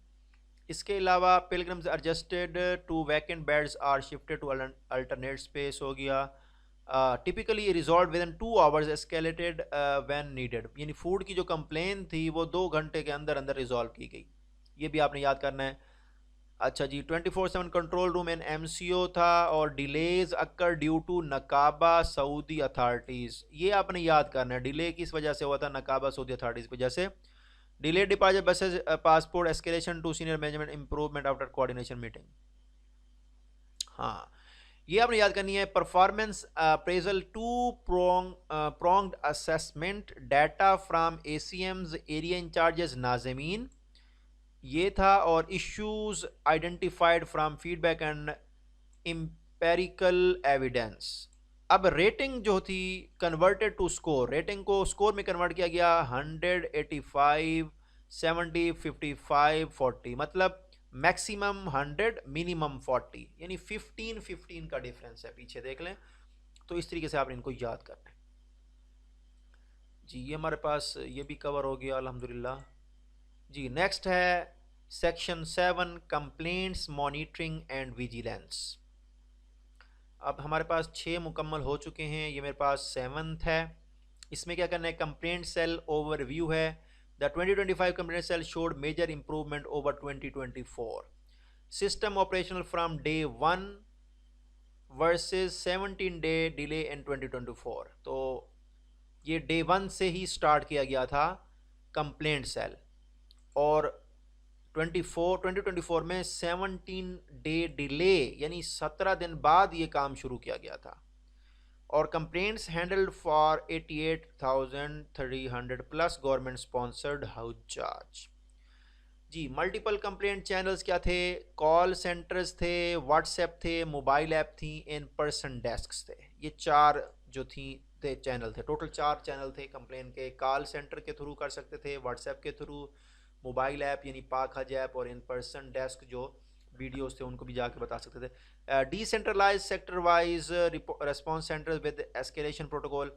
इसके अलावा pilgrims adjusted to vacant beds or shifted to alternate space हो गया। Typically resolved within 2 hours, escalated when needed, यानी फूड की जो कंप्लेन थी वो 2 घंटे के अंदर अंदर रिजॉल्व की गई। ये भी आपने याद करना है। अच्छा जी, 24/7 कंट्रोल रूम इन एमसीओ था और डिलेज अक्कर ड्यू टू नकाबा सऊदी अथॉरिटीज़। ये आपने याद करना है, डिले किस वजह से हुआ था, नकाबा सऊदी अथॉरिटीज़ की वजह से। Delay departure buses passport escalation to senior management improvement after coordination meeting. हाँ, ये आपने याद करनी है। Performance appraisal two pronged assessment data from ACMs area in charges नाज़मीन, ये था। और issues identified from feedback and empirical evidence. अब रेटिंग जो थी कन्वर्टेड टू स्कोर, रेटिंग को स्कोर में कन्वर्ट किया गया 100, 85, 70, 55, 40, मतलब मैक्सिमम 100 मिनिमम 40, यानी 15-15 का डिफरेंस है, पीछे देख लें। तो इस तरीके से आपने इनको याद करना है जी। ये हमारे पास ये भी कवर हो गया अल्हम्दुलिल्लाह जी। नेक्स्ट है section 7 complaints monitoring and vigilance. अब हमारे पास 6 मुकम्मल हो चुके हैं, ये मेरे पास 7th है। इसमें क्या करना है, कंप्लेंट सेल ओवरव्यू है। The 2025 complaint cell showed major improvement over 2024। System operational from day 1 versus 17 day delay in 2024। तो ये डे 1 से ही स्टार्ट किया गया था कंप्लेंट सेल, और 2024 में 17 डे डिले यानी 17 दिन बाद ये काम शुरू किया गया था। और complaints handled for 88,300 plus government sponsored house charge जी। मल्टीपल कंप्लेंट चैनल्स क्या थे, कॉल सेंटर्स थे, व्हाट्सएप थे, मोबाइल ऐप थी, इन पर्सन डेस्क्स थे। ये 4 जो थी थे चैनल थे, टोटल 4 चैनल थे कंप्लेन के। कॉल सेंटर के थ्रू कर सकते थे, व्हाट्सएप के थ्रू, मोबाइल ऐप यानी पाक हज ऐप, और इन पर्सन डेस्क जो वीडियोस थे उनको भी जाके बता सकते थे। Decentralise sector wise response centres with escalation protocol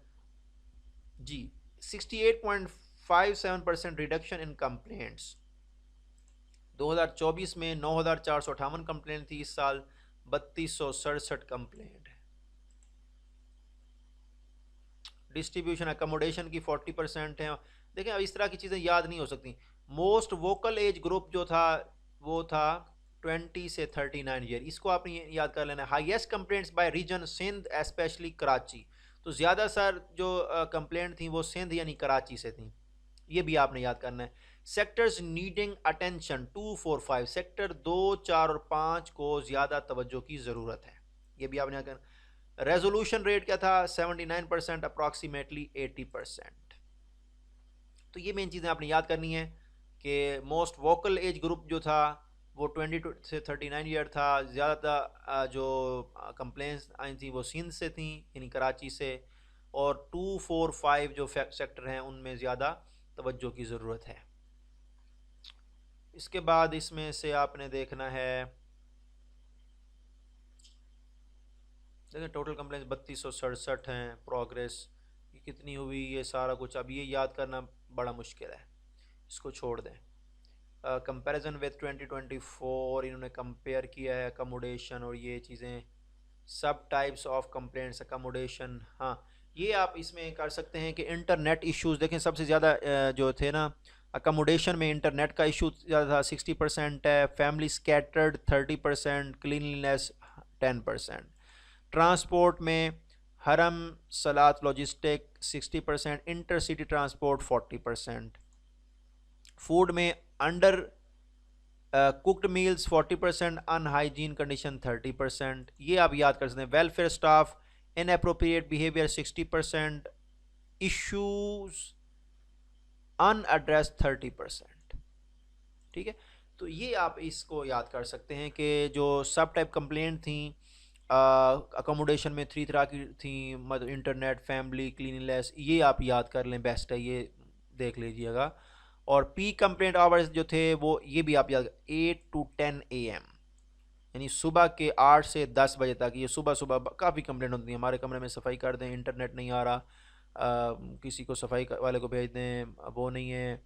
जी। 68.57% रिडक्शन इन कंप्लेंट्स। 2024 में 9,458 कंप्लेंट थी, इस साल 3,267 कंप्लेंट है। डिस्ट्रीब्यूशन अकोमोडेशन की 40% है। देखें, अब इस तरह की चीज़ें याद नहीं हो सकती। मोस्ट वोकल एज ग्रुप जो था वो था 20 से 39 ईयर, इसको आपने याद कर लेना है। Highest complaints by region Sindh especially Karachi, तो ज़्यादा सर जो कंप्लेंट थी वो सिंध यानी कराची से थी, ये भी आपने याद करना है। सेक्टर्स नीडिंग अटेंशन 2, 4, 5, सेक्टर 2, 4 और 5 को ज़्यादा तवज्जो की ज़रूरत है, ये भी आपने याद करना। रेजोल्यूशन रेट क्या था, 79%, अप्रॉक्सीमेटली 80%। तो ये मेन चीज़ें आपने याद करनी है कि मोस्ट वोकल एज ग्रुप जो था वो 20 से 39 ईयर था। ज़्यादा जो कंप्लेंट्स आई थी वो सिंध से थी यानी कराची से, और 2, 4, 5 जो सेक्टर हैं उनमें ज़्यादा तवज्जो की ज़रूरत है। इसके बाद इसमें से आपने देखना है, देखिए टोटल कंप्लेंट्स 3267 हैं। प्रोग्रेस कितनी हुई, ये सारा कुछ अब ये याद करना बड़ा मुश्किल है, इसको छोड़ दें। कंपैरिजन विद 2024 इन्होंने कंपेयर किया है अकोमोडेशन और ये चीज़ें। सब टाइप्स ऑफ कंप्लेंट्स अकोमोडेशन, हाँ ये आप इसमें कर सकते हैं कि इंटरनेट इश्यूज़ देखें सबसे ज़्यादा जो थे ना अकोमोडेशन में इंटरनेट का इशू ज़्यादा था, 60% है। Family scattered 30%, cleanliness 10%। ट्रांसपोर्ट में हरम सलात लॉजिस्टिक 60%, इंटरसिटी ट्रांसपोर्ट 40%। फूड में under cooked meals 40%, unhygienic condition 30%, ये आप याद कर सकते हैं। Welfare staff inappropriate behaviour 60%, issues unaddressed 30%। ठीक है, तो ये आप इसको याद कर सकते हैं कि जो सब टाइप कंप्लेंट थी अकोमोडेशन में 3 तरह की थी, मतलब इंटरनेट, फैमिली, क्लीनलीनेस, ये आप याद कर लें, बेस्ट है, ये देख लीजिएगा। और पी कंप्लेंट आवर्स जो थे वो ये भी आप याद, 8 to 10 AM यानी सुबह के 8 से 10 बजे तक। ये सुबह सुबह काफ़ी कंप्लेंट होती है, हमारे कमरे में सफाई कर दें, इंटरनेट नहीं आ रहा, किसी को सफाई वाले को भेज दें, वो नहीं है,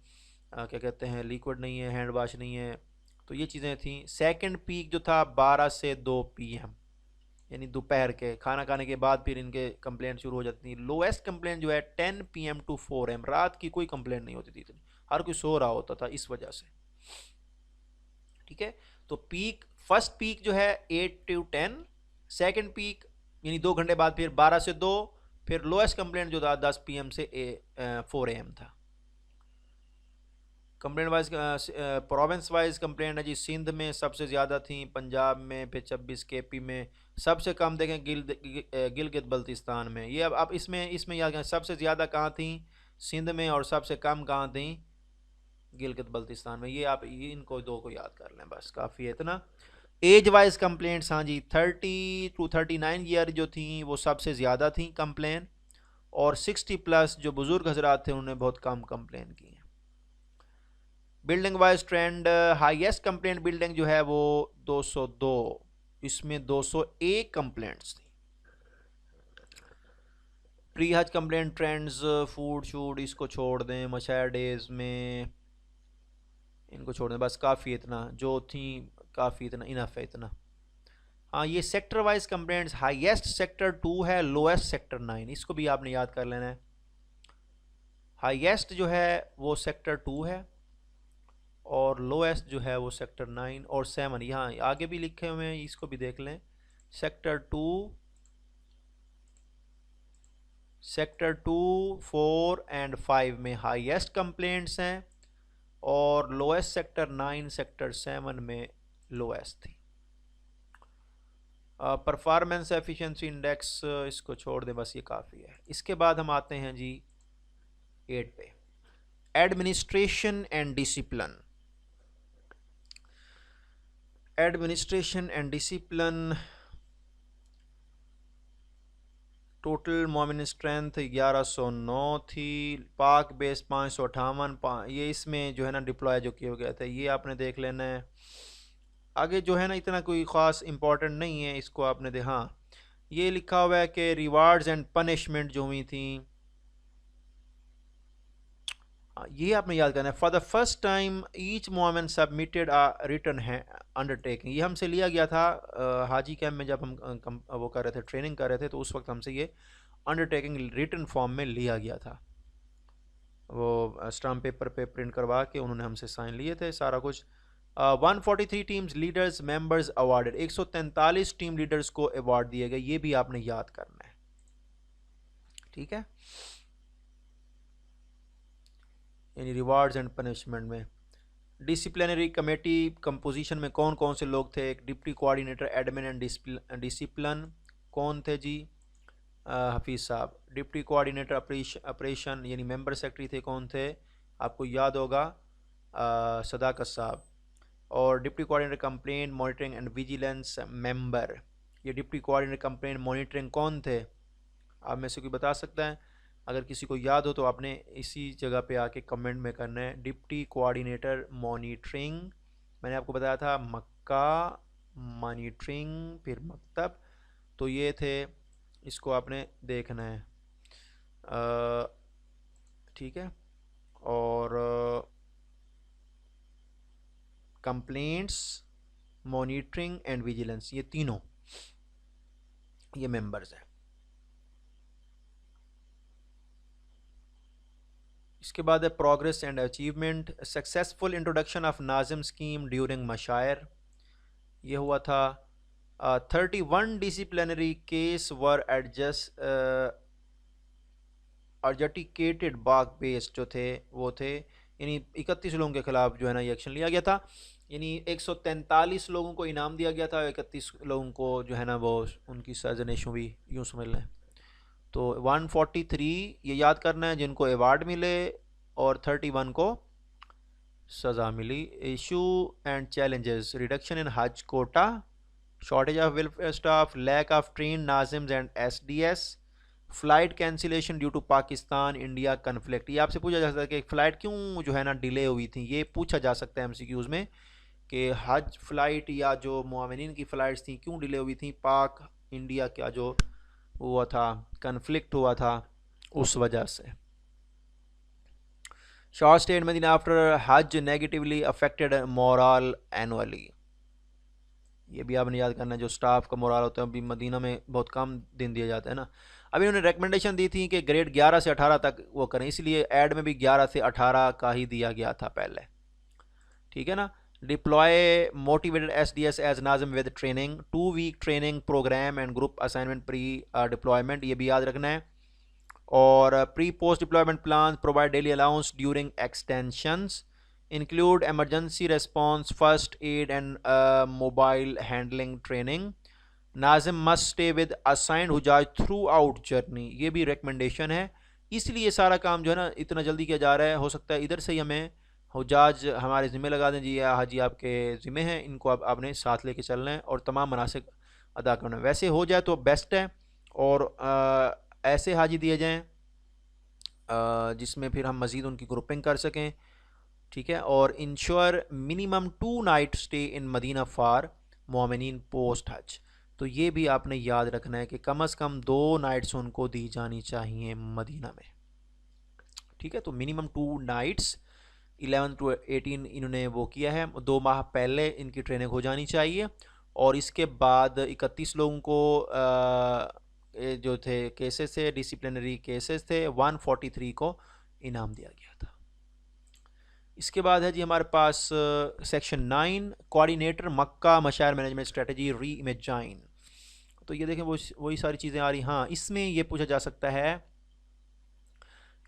क्या कहते हैं, लिक्विड नहीं है, हैंड वाश नहीं है, तो ये चीज़ें थी। सेकंड पीक जो था 12 से 2 PM यानी दोपहर के खाना खाने के बाद फिर इनके कंप्लेंट शुरू हो जाती थी। लोएस्ट कंप्लेंट जो है 10 PM to 4 AM, रात की कोई कंप्लेंट नहीं होती थी इतनी, हर कोई सो रहा होता था इस वजह से। ठीक है, तो पीक, फर्स्ट पीक जो है 8 to 10, सेकंड पीक यानी 2 घंटे बाद फिर 12 से 2, फिर लोएस्ट कंप्लेंट जो था 10 PM से 4 AM था। Complaint wise, province wise complaint है जी, सिंध में सबसे ज़्यादा थी, पंजाब में फिर 26, KP में सबसे कम देखें गिलगित बल्तिस्तान में। ये अब इसमें याद करें सबसे ज़्यादा कहाँ थी, सिंध में, और सबसे कम कहाँ थी, गिलगित बल्तिस्तान में। ये आप इनको दो को याद कर लें, बस काफ़ी है इतना। एज वाइज कंप्लेंट्स, हाँ जी, 30 to 39 ईयर जो थी वो सबसे ज़्यादा थी कंप्लेन, और 60+ जो बुज़ुर्ग हजरात थे उन्होंने बहुत कम कंप्लेन की हैं। Building wise trend, highest complaint building जो है वो 202, इसमें 201 कंप्लेंट्स थी। प्री हज कंप्लेंट ट्रेंड्स, फूड शूड इसको छोड़ दें, मशायर डेज में इनको छोड़ दें, बस काफ़ी इतना जो थी, काफ़ी इतना इनफ है इतना। हाँ, ये sector wise complaints, highest sector 2 है, लोएस्ट सेक्टर 9, इसको भी आपने याद कर लेना है। हाईएस्ट जो है वो सेक्टर 2 है, और लोएस्ट जो है वो सेक्टर 9 और 7, यहाँ आगे भी लिखे हुए हैं, इसको भी देख लें। सेक्टर 2, सेक्टर 2, 4 एंड 5 में हाईएस्ट कंप्लेंट्स हैं, और लोएस्ट सेक्टर 9, सेक्टर 7 में लोएस्ट थी। परफॉर्मेंस एफिशिएंसी इंडेक्स इसको छोड़ दें, बस ये काफ़ी है। इसके बाद हम आते हैं जी 8 पे, administration and discipline. Administration and discipline, total मोमिन स्ट्रेंथ 1109 थी, पाक बेस 558, ये इसमें जो है ना डिप्लॉय जो किया गया था, ये आपने देख लेना है। आगे जो है ना इतना कोई ख़ास इम्पोर्टेंट नहीं है, इसको आपने हाँ ये लिखा हुआ है कि रिवार्ड्स एंड पनिशमेंट जो हुई थी, ये आपने याद करना है। For the first time each moment submitted a written है अंडरटेकिंग, ये हमसे लिया गया था हाजी कैंप में, जब हम वो कर रहे थे, ट्रेनिंग कर रहे थे, तो उस वक्त हमसे ये अंडरटेकिंग रिटन फॉर्म में लिया गया था। वो स्टाम्प पेपर पे प्रिंट करवा के उन्होंने हमसे साइन लिए थे, सारा कुछ। 143 teams leaders members awarded, 143 team leaders को अवार्ड दिए गए, ये भी आपने याद करना है, ठीक है। यानी रिवार्ड्स एंड पनिशमेंट में डिसिप्लिनरी कमेटी कंपोजिशन में कौन कौन से लोग थे, एक deputy coordinator admin and discipline कौन थे जी, हफीज़ साहब। डिप्टी कोऑर्डिनेटर ऑपरेशन यानी मेंबर सेक्रेटरी थे, कौन थे, आपको याद होगा, सदाकत साहब। और deputy coordinator complaint monitoring and vigilance member, ये डिप्टी कोऑर्डिनेटर कंप्लेंट मॉनिटरिंग कौन थे, आप में से कोई बता सकता है? अगर किसी को याद हो तो आपने इसी जगह पे आके कमेंट में करना है। डिप्टी कोऑर्डिनेटर मॉनिटरिंग, मैंने आपको बताया था मक्का, मॉनिटरिंग, फिर मकतब, तो ये थे, इसको आपने देखना है, ठीक है। और कंप्लेंट्स, मॉनिटरिंग एंड विजिलेंस, ये तीनों ये मेंबर्स हैं। इसके बाद है progress and achievement, successful introduction of नाजिम स्कीम ड्यूरिंग मशायर, ये हुआ था। 31 डिसिप्लिनरी केस वर एडजस्टिकेटेड बाग बेस्ड जो थे वो थे, यानी 31 लोगों के खिलाफ जो है ना ये एक्शन लिया गया था, यानी 143 लोगों को इनाम दिया गया था, 31 लोगों को जो है ना वो उनकी सर्जनेश हुई, यूँ समझ लें। तो 143 ये याद करना है जिनको अवार्ड मिले, और 31 को सज़ा मिली। Issue and challenges, reduction in Hajj quota, shortage of welfare staff, lack of train नाजिम्स and SDS, flight cancellation due to Pakistan India conflict, ये आपसे पूछा जा सकता है कि फ़्लाइट क्यों जो है ना डिले हुई थी, ये पूछा जा सकता है MCQs में कि हज फ़्लाइट या जो मुआविनीन की फ़्लाइट्स थी क्यों डिले हुई थी, पाक इंडिया का जो हुआ था कन्फ्लिक्ट हुआ था उस वजह से। शॉर्ट स्टेटमेंट आफ्टर हज नेगेटिवली अफेक्टेड मोरल एनुअली, ये भी आपने याद करना है, जो स्टाफ का मोरल होता है अभी मदीना में बहुत कम दिन दिया जाता है ना। अभी उन्होंने रिकमेंडेशन दी थी कि ग्रेड 11 से 18 तक वो करें, इसलिए ऐड में भी 11 से 18 का ही दिया गया था पहले, ठीक है ना। Deploy motivated SDS as Nazim with training, 2 week training program and group assignment pre deployment, ये भी याद रखना है. और pre post deployment plan provide daily allowance during extensions, include emergency response, first aid and mobile handling training. नाजिम must stay with assigned हुजाज throughout journey, ये भी रिकमेंडेशन है. इसलिए ये सारा काम जो है ना इतना जल्दी किया जा रहा है. हो सकता है इधर से ही हमें हुजाज हमारे ज़िम्मे लगा दें, जी या हाजी आपके ज़िम्मे हैं, इनको आपने साथ लेके चलना है और तमाम मनासिक अदा करना है. वैसे हो जाए तो बेस्ट है. और ऐसे हाजी दिए जाएँ जिसमें फिर हम मज़ीद उनकी ग्रुपिंग कर सकें. ठीक है. और ensure minimum 2 night stay in Madinah for मोमिनीन पोस्ट हज, तो ये भी आपने याद रखना है कि कम से कम 2 नाइट्स उनको दी जानी चाहिए मदीना में. ठीक है. तो मिनिमम 2 नाइट्स 11 to 18 इन्होंने वो किया है, 2 माह पहले इनकी ट्रेनिंग हो जानी चाहिए. और इसके बाद 31 लोगों को जो थे केसेस थे, डिसिप्लिनरी केसेस थे, 143 को इनाम दिया गया था. इसके बाद है जी हमारे पास सेक्शन 9 कोऑर्डिनेटर मक्का मशायर मैनेजमेंट स्ट्रेटजी री इमेजाइन. तो ये देखें वही सारी चीज़ें आ रही. हाँ, इसमें ये पूछा जा सकता है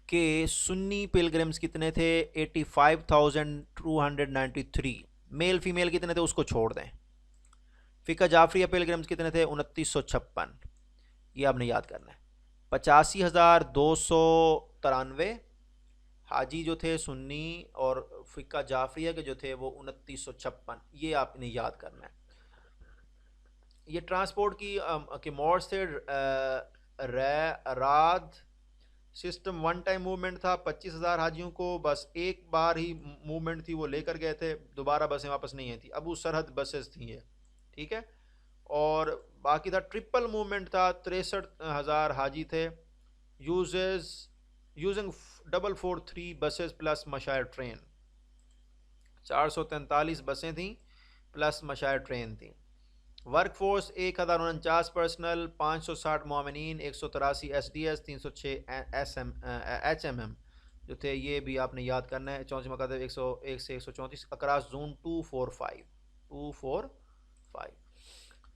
कि सुन्नी पिलग्रिम्स कितने थे, 85,293. मेल फीमेल कितने थे उसको छोड़ दें. फ़िका जाफरिया पिलग्रिम्स कितने थे, 2956. ये आपने याद करना है. 85,293 हाजी जो थे सुन्नी और फ़िका जाफरिया के जो थे वो 2956. ये आपने याद करना है. ये ट्रांसपोर्ट की मोड्स थे. रात सिस्टम वन टाइम मूवमेंट था. 25,000 हाजियों को बस एक बार ही मूवमेंट थी, वो लेकर गए थे, दोबारा बसें वापस नहीं आई थी. अबू सरहद बसेस थी ये. ठीक है. और बाकी था ट्रिपल मूवमेंट था. 63,000 हाजी थे. यूजेस यूजिंग 443 बसेस प्लस मशायर ट्रेन. 443 बसें थी प्लस मशायर ट्रेन थी. वर्कफोर्स 1049 पर्सनल, 560 मोमिनीन, 183 SDS, 306 HMM जो थे. ये भी आपने याद करना है. 34 मकातब 101 से 134 अक्रॉस जोन 245.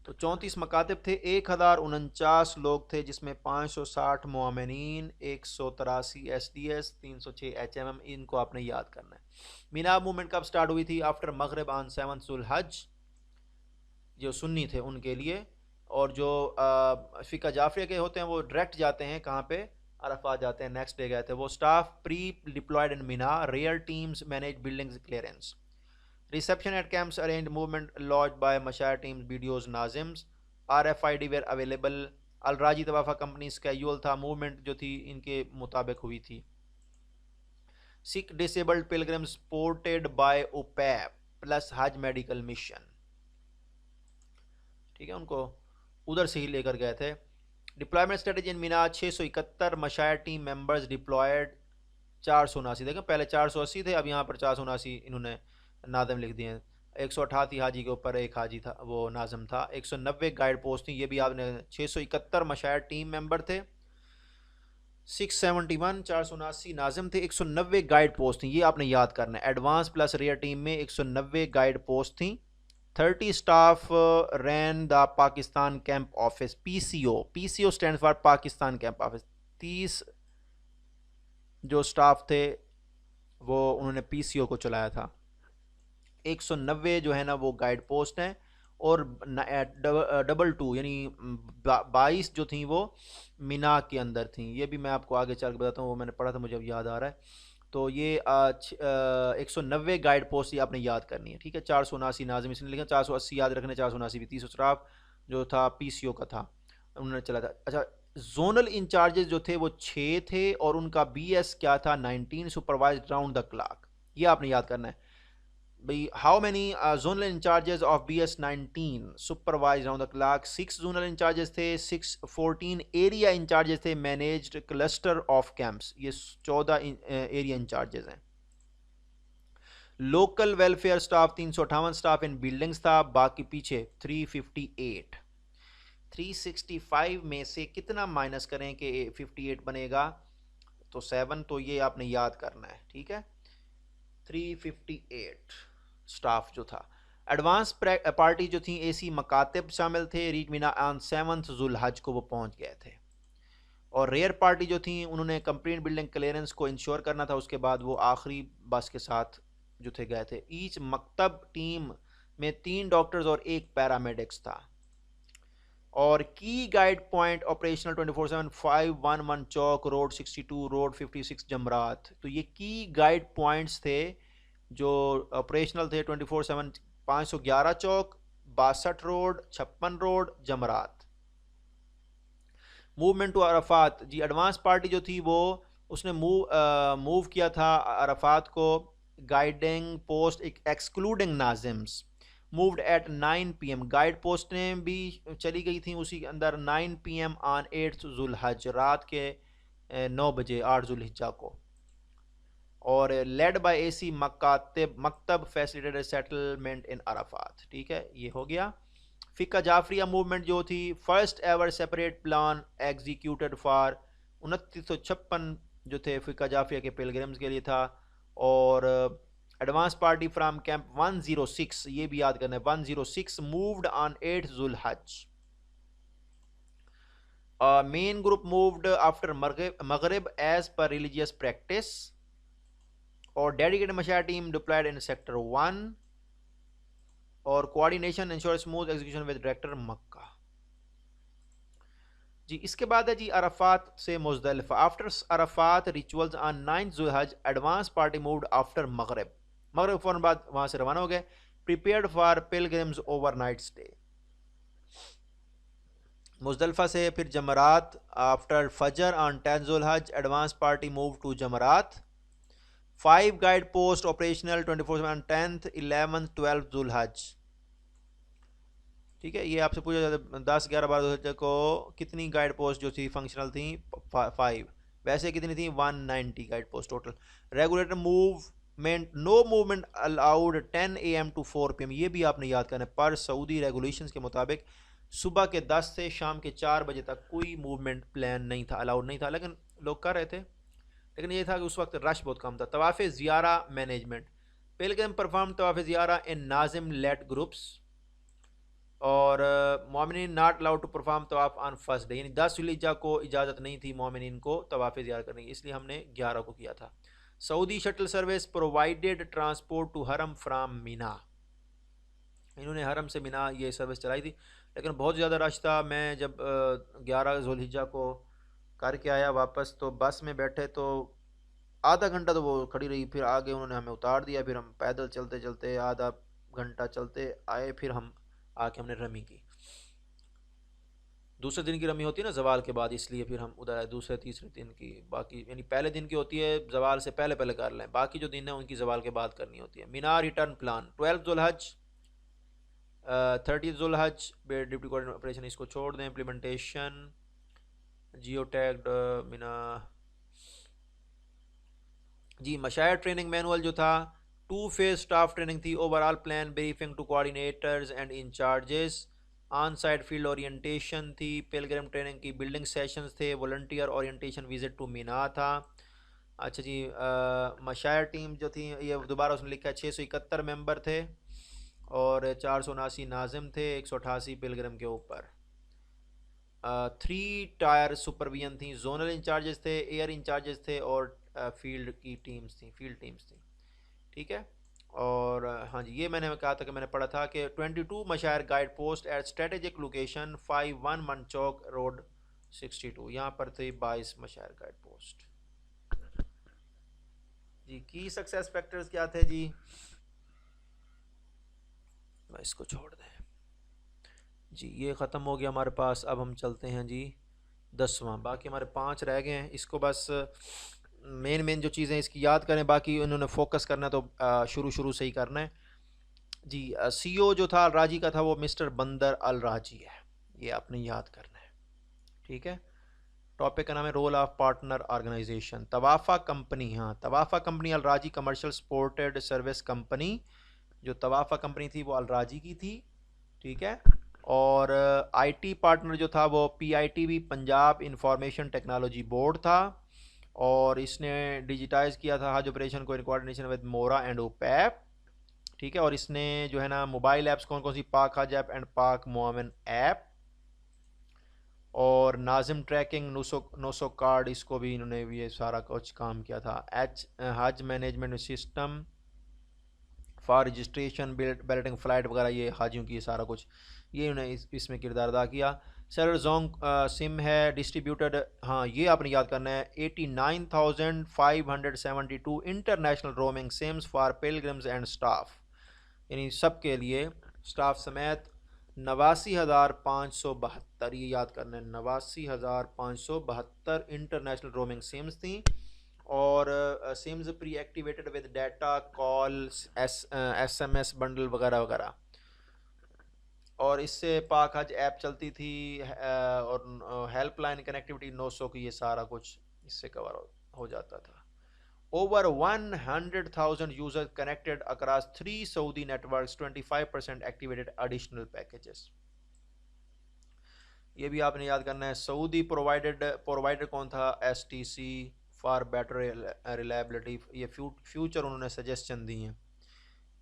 तो 34 मकातब थे, 1049 लोग थे, जिसमें 560 मोमिनीन, 183 SDS, 306 HMM. इनको आपने याद करना है. मीना मूवमेंट कब स्टार्ट हुई थी, आफ्टर मगरिब ऑन 7 जुल्हज, जो सुन्नी थे उनके लिए. और जो फ़िका जाफरिया के होते हैं वो डायरेक्ट जाते हैं कहाँ पे, अरफात जाते हैं, नेक्स्ट डे गए थे वो. Staff pre deployed in Mina, rare teams manage buildings clearance. Reception at camps arrange movement lodge by Mashair teams videos नाजिम्स. RFID were available. Al Rajhi Tawafa company schedule था, मूवमेंट जो थी इनके मुताबिक हुई थी. Sick disabled pilgrims ported by OPAP plus Hajj medical mission. ठीक है. उनको उधर से ही लेकर गए थे. Deployment strategy in Mina 671 Mashair team members deployed. 479 देखें, पहले 480 थे, अब यहाँ पर 479 इन्होंने नादम लिख दिए हैं. 188 हाजी के ऊपर एक हाजी था, वो नाजम था. 190 गाइड पोस्ट थी, ये भी आपने. 671 मशायर टीम मेंबर थे. 671 479 नाजिम थे. 190 गाइड पोस्ट थी, ये आपने याद करना है. एडवांस प्लस रेयर टीम में 190 गाइड पोस्ट थी. 30 staff rain the Pakistan camp office. PCO stand for Pakistan camp office. 30 जो स्टाफ थे वो उन्होंने PCO को चलाया था. 190 जो है ना वो गाइड पोस्ट हैं. और 2 यानी 22 जो थी वो मीना के अंदर थी. ये भी मैं आपको आगे चल के बताता हूँ, वो मैंने पढ़ा था, मुझे अब याद आ रहा है. तो ये 190 गाइड पोस्ट ये आपने याद करनी है. ठीक है. 479 नाजिम इसने लिखा, 480 याद रखने, 479 भी. 30 स्टाफ जो था PCO का था, उन्होंने चला था. अच्छा, जोनल इंचार्जेस जो थे वो 6 थे और उनका BS क्या था, 19. सुपरवाइज राउंड द क्लॉक, ये आपने याद करना है भाई. How many zonal incharges of BS19 supervise round the clock. 6 zonal incharges थे. 14 एरिया इंचार्जेस थे. मैनेज्ड क्लस्टर ऑफ कैंप्स, ये 14 एरिया इंचार्जेस हैं. लोकल वेलफेयर स्टाफ 358 स्टाफ इन बिल्डिंग्स था. बाकी पीछे 358. 365 में से कितना माइनस करें कि 58 बनेगा, तो 7. तो ये आपने याद करना है. ठीक है. 358 स्टाफ जो था। एडवांस पार्टी जो थी एसी मकातिब शामिल थे, रीच मीना ऑन 7 जुल्हज को वो पहुंच गए थे। और रेयर पार्टी जो थी उन्होंने कंप्लीट बिल्डिंग क्लियरेंस को इंश्योर करना था, उसके बाद वो आखिरी बस के साथ जो थे गए थे। ईच मकतब टीम में 3 डॉक्टर्स और 1 पैरामेडिक्स था। और की गाइड पॉइंट ऑपरेशनल 24/7 511 चौक रोड 62 रोड 56 जमरात। तो ये की गाइड पॉइंट्स थे जो ऑपरेशनल थे 24/7, 511 चौक, 62 road, 56 road, Jamarat. Movement to Arafat जी, एडवांस पार्टी जो थी वो उसने मूव किया था अरफात को। गाइडिंग पोस्ट एक्सक्लूडिंग नाजिम्स मूव्ड एट 9 PM। गाइड पोस्टें भी चली गई थी उसी के अंदर 9 PM ऑन 8 जुल्हज, रात के 9 बजे 8 जुल्हिज्जा को। और लेड बाय एसी मकतब फैसिलिटेटेड सेटलमेंट इन अराफात। ठीक है, ये हो गया। फ़िका जाफरिया मूवमेंट जो थी, first ever separate plan executed for 2956 जो थे फ़िका जाफरिया के पिलग्रिम्स के लिए था। और एडवांस पार्टी फ्राम कैंप 106, ये भी याद करना है, 106 मूव्ड ऑन 8 जुल्हज। मेन ग्रुप मूव्ड आफ्टर मगरिब एज पर रिलीजियस प्रैक्टिस। और dedicated Mashair team deployed in sector 1। और coordination ensure smooth execution with director Makkah. जी, इसके बाद है जी अरफात से Muzdalifah. After Arafat rituals on 9 जुल्हज, एडवांस पार्टी मूव्ड आफ्टर मगरिब। मगरिब फौरन बाद वहां से रवाना हो गए। Prepared for pilgrims overnight stay. Muzdalifah से फिर जमरात। आफ्टर फजर ऑन 10 जुल्हज, advance party move to Jamarat. 5 guide post operational 24/7 10th 11th 12th जुल्हज। ठीक है, ये आपसे पूछा जाता है 10 11 12 जुल्हज को कितनी गाइड पोस्ट जो थी फंक्शनल थी, 5। वैसे कितनी थी, 190 guide post total. Regulator movement, no movement allowed 10 AM to 4 PM। ये भी आपने याद करना है, पर सऊदी रेगुलेशंस के मुताबिक सुबह के 10 से शाम के 4 बजे तक कोई मूवमेंट प्लान नहीं था, अलाउड नहीं था, लेकिन लोग कर रहे थे। लेकिन ये था कि उस वक्त रश बहुत कम था। तवाफ़ ज़ियारा मैनेजमेंट, पिलग्रिम परफॉर्म तवाफ़ ज़ियारा इन नाजिम लेड ग्रुप्स। और मोमिनीन नॉट अलाउड टू परफॉर्म तवाफ़ ऑन फर्स्ट डे, यानी 10 जुल्हिज्जा को इजाज़त नहीं थी मोमिनीन को तवाफ़ ज़ियारा करने की, इसलिए हमने 11 को किया था। Saudi shuttle service provided transport to Haram from Mina. इन्होंने हरम से मीना ये सर्विस चलाई थी, लेकिन बहुत ज़्यादा रश था। मैं जब 11 जुल्हिज्जा को करके आया वापस, तो बस में बैठे तो आधा घंटा तो वो खड़ी रही, फिर आगे उन्होंने हमें उतार दिया। फिर हम पैदल चलते चलते आधा घंटा चलते आए, फिर हम आके हमने रमी की। दूसरे दिन की रमी होती है ना जवाल के बाद, इसलिए फिर हम उधर आए दूसरे तीसरे दिन की। बाकी यानी पहले दिन की होती है जवाल से पहले पहले कर लें, बाकी जो दिन है उनकी जवाल के बाद करनी होती है। मीना रिटर्न प्लान 12 जुल्हज 30 जुल्हज डिप्टी कोऑर्डिनेटर ऑपरेशन, इसको छोड़ दें। इम्प्लीमेंटेशन जियो टैग्ड मीना जी। मशायर ट्रेनिंग मैनुअल जो था, 2 फेज स्टाफ ट्रेनिंग थी। Overall plan briefing to coordinators and incharges. On side field orientation थी। पिलग्रिम ट्रेनिंग की बिल्डिंग सेशंस थे। Volunteer orientation visit to Mina था। अच्छा जी, मशायर टीम जो थी ये दोबारा उसने लिखा है 671 मेंबर थे और 479 नाजिम थे, 188 पिलग्रिम के ऊपर। 3 टायर सुपरविजन थी। जोनल इंचार्जेस थे, एयर इंचार्जेस थे और फील्ड की टीम्स थी, फील्ड टीम्स थी। ठीक है। और हाँ जी, ये मैंने कहा था कि मैंने पढ़ा था कि 22 Mashair guide post at strategic location 511 चौक रोड 62, यहाँ पर थे 22 मशायर गाइड पोस्ट। जी, की सक्सेस फैक्टर्स क्या थे जी, मैं इसको छोड़ दें जी, ये ख़त्म हो गया हमारे पास। अब हम चलते हैं जी 10वां, बाकी हमारे 5 रह गए हैं। इसको बस मेन जो चीज़ें इसकी याद करें, बाकी उन्होंने फोकस करना तो शुरू से ही करना है जी। CEO जो था अल राजी का था वो मिस्टर बंदर अल राजी है, ये आपने याद करना है। ठीक है। टॉपिक का नाम है role of partner organization. Tawafa company, हाँ तवाफ़ा कंपनी अल राजी कमर्शियल सपोर्टेड सर्विस कंपनी, जो तवाफ़ा कंपनी थी वो अल राजी की थी। ठीक है। और IT पार्टनर जो था वो PITB Punjab information technology board था। और इसने डिजिटाइज किया था हज ऑपरेशन को इन कोऑर्डिनेशन विद मोरा एंड ओपैप। ठीक है। और इसने जो है ना मोबाइल ऐप्स कौन कौन सी, पाक हज ऐप एंड पाक मोमिन ऐप, और नाजिम ट्रैकिंग, नोसो नोसो कार्ड, इसको भी इन्होंने भी ये सारा कुछ काम किया था। एच हज management system for registration, balloting flight वगैरह, ये हाजियों की सारा कुछ ये उन्हें इसमें किरदार अदा किया। सर जोंग सिम है डिस्ट्रीब्यूटेड, हाँ ये आपने याद करना है, 89,572 international roaming SIMs for pilgrims and staff, यानी सब के लिए स्टाफ समेत 89,572, ये याद करना है, 89,572 इंटरनेशनल रोमिंग सिम्स थी। और SIMs pre activated with data call SMS bundle वगैरह वगैरह। और इससे पाक हज ऐप चलती थी, और हेल्पलाइन कनेक्टिविटी 900 की, ये सारा कुछ इससे कवर हो जाता था। Over 100,000 user connected across 3 Saudi networks, 25% activated additional packages, ये भी आपने याद करना है। सऊदी प्रोवाइडर कौन था, STC फॉर बेटर रिलायबिलिटी, ये फ्यूचर उन्होंने सजेशन दी हैं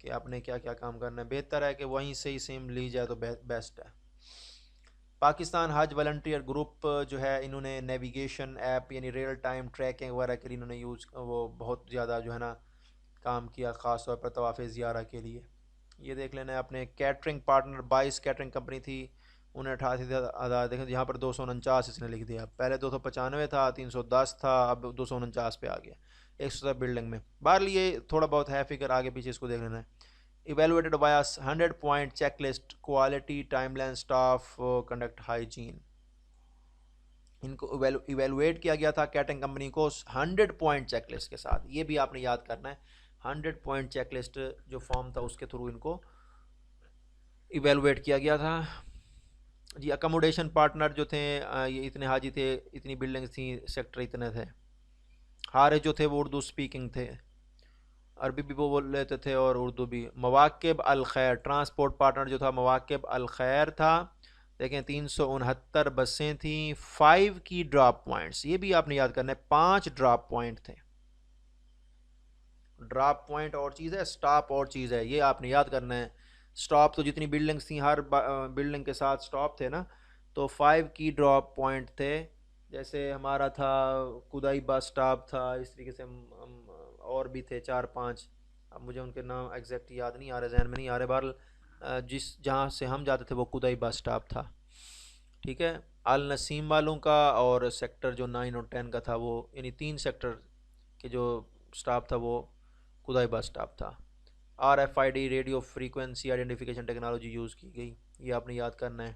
कि आपने क्या क्या काम करना है, बेहतर है कि वहीं से ही सिम ली जाए तो बेस्ट है। पाकिस्तान हज वॉलंटियर ग्रुप जो है, इन्होंने नेविगेशन ऐप यानी रियल टाइम ट्रैकिंग वगैरह के लिए इन्होंने यूज़ वो बहुत ज़्यादा जो है ना काम किया, ख़ास तौर पर तवाफ़ ज़ियारा के लिए। ये देख लेना है अपने। कैटरिंग पार्टनर 22 कैटरिंग कंपनी थी, उन्हें 88,000, देखें यहाँ पर 249 इसने लिख दिया, पहले 295 था, 310 था, अब 249 पे आ गया 100 बिल्डिंग में। बाहर लिए थोड़ा बहुत है फिगर, आगे पीछे इसको देख लेना है। Evaluated by 100 point checklist, quality, timeline, staff, conduct, hygiene, इनको इवेलुएट किया गया था कैटरिंग कंपनी को 100 पॉइंट चेकलिस्ट के साथ, ये भी आपने याद करना है। 100 पॉइंट चेकलिस्ट जो फॉर्म था उसके थ्रू इनको इवेलुएट किया गया था जी। अकोमोडेशन पार्टनर जो थे, ये इतने हाजी थे, इतनी बिल्डिंग्स थी, सेक्टर इतने थे। हारे जो थे वो उर्दू स्पीकिंग थे, अरबी भी वो बोल लेते थे और उर्दू भी। मवाकिब अल खैर ट्रांसपोर्ट पार्टनर जो था मवाकिब अल खैर था, देखें 369 बसें थी, 5 की ड्रॉप पॉइंट्स, ये भी आपने याद करना है, 5 ड्रॉप पॉइंट थे। ड्रॉप पॉइंट और चीज़ है, स्टॉप और चीज़ है, ये आपने याद करना है। स्टॉप तो जितनी बिल्डिंग्स थी हर बिल्डिंग के साथ स्टॉप थे ना, तो 5 की ड्रॉप पॉइंट थे। जैसे हमारा था कुदाई बस स्टॉप था, इस तरीके से और भी थे 4-5, अब मुझे उनके नाम एग्जैक्ट याद नहीं आ रहे, जहन में नहीं आ रहे। बहरहाल जिस जहाँ से हम जाते थे वो कुदाई बस स्टॉप था, ठीक है। अल नसीम वालों का और सेक्टर जो 9 और 10 का था वो, यानी 3 सेक्टर के जो स्टाफ था वो कुदाई बस स्टाफ था। RFID radio frequency identification technology use की गई, ये आपने याद करना है।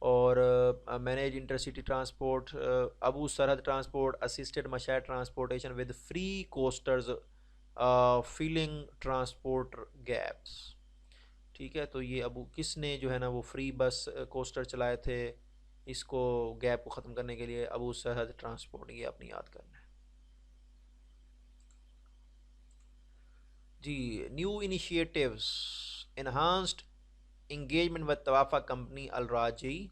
और manage intercity transport, Abu Sarhad transport assisted Mashair transportation with free coasters, filling transport gaps, ठीक है। तो ये अबू किसने जो है ना वो फ्री बस कोस्टर चलाए थे, इसको गैप को ख़त्म करने के लिए अबू सरहद ट्रांसपोर्ट, ये अपनी याद करना है जी। New initiatives, enhanced engagement with Tawafa company Al Rajhi,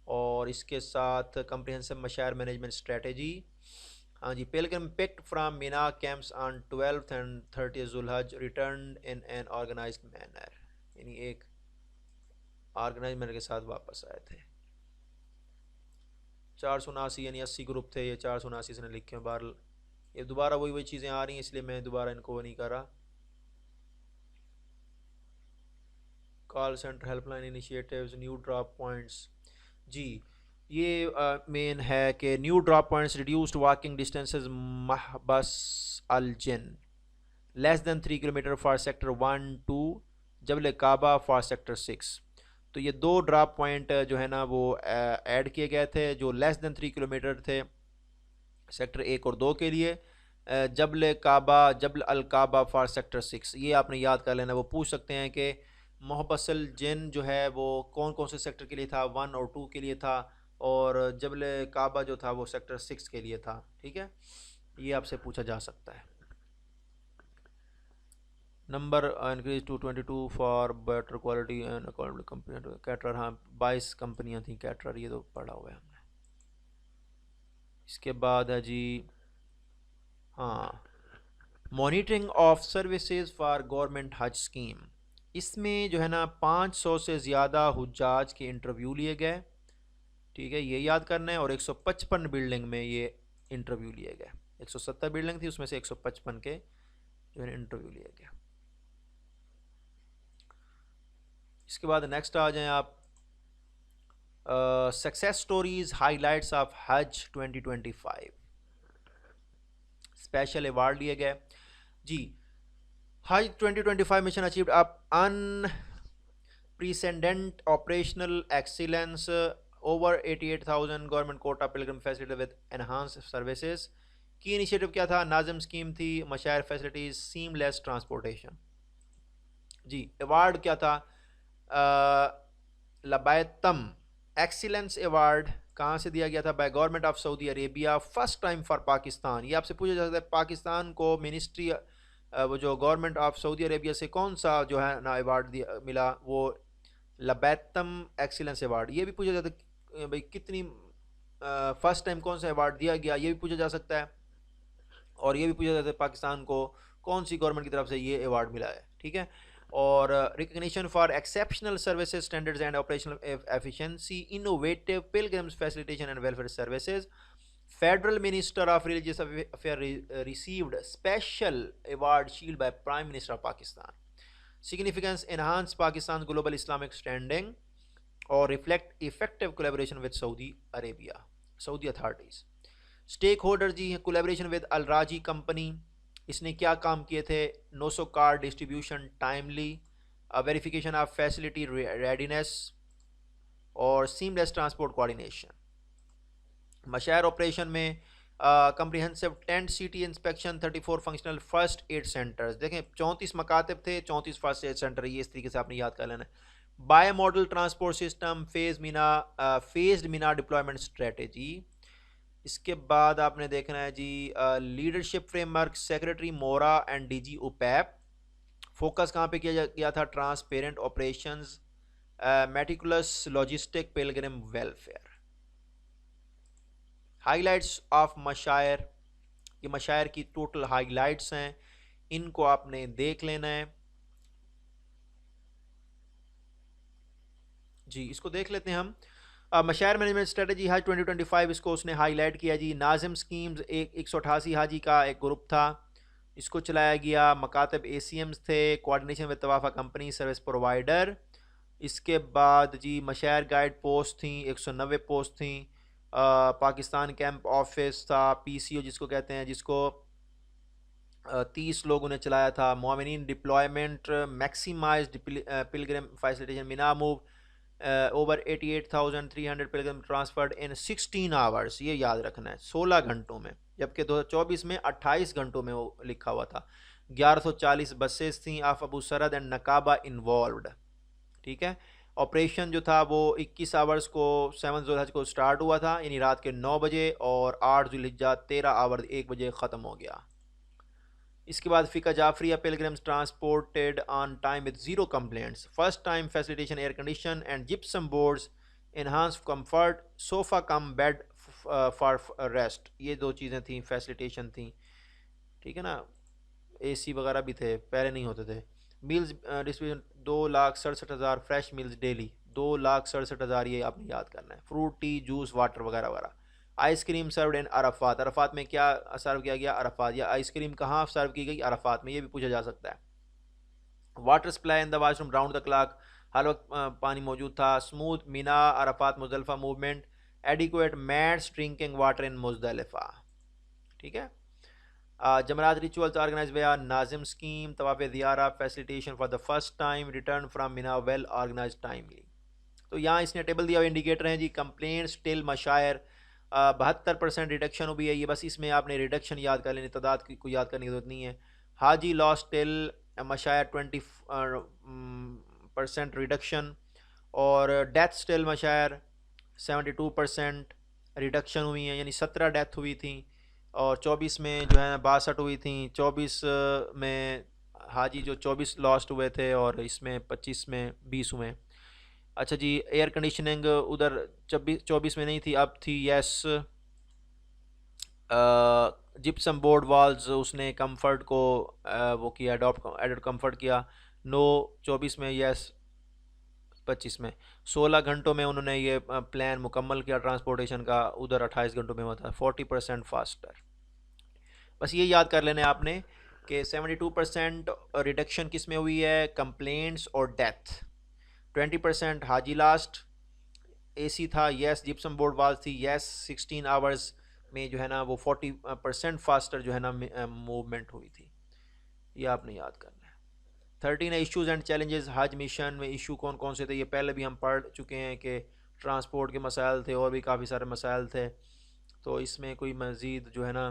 और इसके साथ कम्प्रिहेंसिव मशायर मैनेजमेंट स्ट्रेटजी। हाँ जी। Pilgrim picked from Mina camps on 12th and 30th जुलहज return in an organized manner, यानी एक ऑर्गेनाइज मैनर के साथ वापस आए थे। 479 यानी 80 ग्रुप थे, ये 479 से लिखे हैं। बार ये दोबारा वही चीज़ें आ रही हैं, इसलिए मैं दोबारा इनको वो नहीं कर रहा। Call center helpline initiatives, new drop points जी। ये मेन है कि new drop points reduced walking distances Mahbas Al Jinn less than 3 kilometre for sector 1-2, Jabal Kaaba for sector 6। तो ये 2 ड्रॉप पॉइंट जो है ना वो ऐड किए गए थे, जो लेस दैन 3 किलोमीटर थे सेक्टर 1 और 2 के लिए। जबल अल काबा फॉर सेक्टर 6, ये आपने याद कर लेना। वो पूछ सकते हैं कि मोहब्बसल जिन जो है वो कौन कौन से सेक्टर के लिए था, 1 और 2 के लिए था, और जबल काबा जो था वो सेक्टर 6 के लिए था, ठीक है। ये आपसे पूछा जा सकता है। Number increase to 22 for better quality and according company caterer, हाँ 22 कंपनियाँ थी कैटरर, ये तो पढ़ा हुआ है हमने। इसके बाद है जी, हाँ monitoring of services for government Hajj scheme, इसमें जो है ना 500 से ज़्यादा हुज्जाज के इंटरव्यू लिए गए। ठीक है, ये याद करना है। और 155 बिल्डिंग में ये इंटरव्यू लिए गए। 170 बिल्डिंग थी, उसमें से 155 के जो है इंटरव्यू लिए गए। इसके बाद नेक्स्ट आ जाएं आप, सक्सेस स्टोरीज हाइलाइट्स ऑफ हज 2025, स्पेशल अवार्ड लिए गए जी। Hajj 2025 mission achieved up unprecedented operational excellence, over 88,000 government quota pilgrim facility with enhance services. Key initiative क्या था? नाजिम स्कीम थी, मशायर फैसिलिटीज, सीमलेस ट्रांसपोर्टेशन जी। अवार्ड क्या था? लबायतम एक्सीलेंस अवार्ड कहाँ से दिया गया था? By government of Saudi Arabia, first time for Pakistan. ये आपसे पूछा जा सकता है पाकिस्तान को मिनिस्ट्री वो जो गवर्नमेंट ऑफ सऊदी अरेबिया से कौन सा जो है ना अवार्ड दिया मिला, वो लबैतम एक्सीलेंस अवार्ड। ये भी पूछा जाता है भाई कितनी फर्स्ट टाइम कौन सा अवार्ड दिया गया, ये भी पूछा जा सकता है। और ये भी पूछा जाता है पाकिस्तान को कौन सी गवर्नमेंट की तरफ से ये अवार्ड मिला है। ठीक है। और recognition for exceptional services standards and operational efficiency, innovative pilgrims facilitation and welfare services. Federal minister of religious affair received special award shield by prime minister of Pakistan. Significance enhance Pakistan global Islamic standing और reflect effective collaboration with Saudi Arabia, Saudi authorities. Stake जी हैं, collaboration with अलराजी company, इसने क्या काम किए थे? Nusuk card distribution timely, verification of facility readiness और seamless transport coordination. Mashair operation में comprehensive tent city inspection, 34 functional first aid centers. देखें 34 मकातब थे, 34 फर्स्ट एड सेंटर, ये इस तरीके से आपने याद कर लेना है। Bimodal transport system, phased Mina deployment strategy. इसके बाद आपने देखना है जी leadership framework, secretary MoRA and DG OPAP. Focus कहाँ पे किया गया था? Transparent operations, meticulous logistic, pilgrim welfare. Highlights of Mashair, ये मशायर की टोटल हाइलाइट्स हैं, इनको आपने देख लेना है जी। इसको देख लेते हैं हम। मशायर मैनेजमेंट स्ट्रेटजी हज 2025, इसको उसने हाईलाइट किया जी। नाजिम स्कीम्स, एक 188 हाजी का एक ग्रुप था, इसको चलाया गया। मकातब ACMs थे, coordination with Tawafa company service provider. इसके बाद जी मशायर गाइड पोस्ट थी, 190 पोस्ट थी। पाकिस्तान कैंप ऑफिस था, PCO जिसको कहते हैं, जिसको 30 लोगों ने चलाया था। मोमिनीन deployment, maximized pilgrim facilitation, Mina move, over 88,300 pilgrim transferred in 16 hours. ये याद रखना है, 16 घंटों में, जबकि 2024 में 28 घंटों में वो लिखा हुआ था। 1140 बसेस थी ऑफ अबू सरद एंड नकाबा इन्वॉल्व्ड। ठीक है। ऑपरेशन जो था वो 21 आवर्स को 7 जुल्हज को स्टार्ट हुआ था, यानी रात के 9 बजे, और 8 जुल्हिज्जा 13 आवर 1 बजे ख़त्म हो गया। इसके बाद फ़िका जाफरिया pilgrims transported on time with zero complaints. First time facilitation air condition and gypsum boards, enhance comfort, sofa cum bed for rest. ये दो चीज़ें थी, फैसिलिटेशन थी। ठीक है ना। AC वगैरह भी थे, पहले नहीं होते थे। Meals distribution 2,67,000 fresh meals daily, 2,67,000, ये आपने याद करना है। फ्रूट, टी, जूस, वाटर वगैरह वगैरह। Ice cream served in Arfat, Arfat में क्या सर्व किया गया? अरफात। या आइसक्रीम कहाँ सर्व की गई? अरफात में, ये भी पूछा जा सकता है। Water supply in the washroom round the clock, हर वक्त पानी मौजूद था। Smooth Mina Arafat Muzdalifah movement, adequate mats drinking water in Muzdalifah. ठीक है। जमरात रिचुअल्स ऑर्गेनाइज बाय नाजिम स्कीम, तवाफ़ ज़ियारा facilitation for the first time, return from Mina well organize timely. तो यहाँ इसने टेबल दिया हुआ, इंडिकेटर हैं जी। कंप्लेंट्स टिल मशायर 72% रिडक्शन हुई है। ये बस इसमें आपने रिडक्शन याद कर लेनी, तादाद को याद करने की जरूरत नहीं है। हाजी लॉस टिल मशायर 20% रिडक्शन, और डेथ टिल मशायर 72% रिडक्शन हुई हैं, यानी 17 डेथ हुई थी, और 24 में जो है 62 हुई थी। 24 में हाजी जो 24 लॉस्ट हुए थे, और इसमें 25 में 20 हुए। अच्छा जी, एयर कंडीशनिंग उधर 24 में नहीं थी, अब थी। यस, जिप्सम बोर्ड वॉल्स उसने कंफर्ट को वो किया, एडोप्ट कंफर्ट किया। नो 24 में, यस 25 में। 16 घंटों में उन्होंने ये प्लान मुकम्मल किया ट्रांसपोर्टेशन का, उधर 28 घंटों में हुआ था, 40% फास्टर। बस ये याद कर लेना है आपने कि 72% रिडक्शन किस में हुई है, कंप्लेंट्स और डेथ। 20% हाजी लास्ट, एसी था, यस जिप्सम बोर्ड वाल थी, यस 16 आवर्स में जो है ना वो 40% फास्टर जो है ना मूवमेंट हुई थी। ये आपने याद करना है। 13 इश्यूज एंड चैलेंजेस हज मिशन में। इशू कौन कौन से थे ये पहले भी हम पढ़ चुके हैं कि ट्रांसपोर्ट के मसाइल थे और भी काफ़ी सारे मसाइल थे, तो इसमें कोई मज़ीद जो है ना,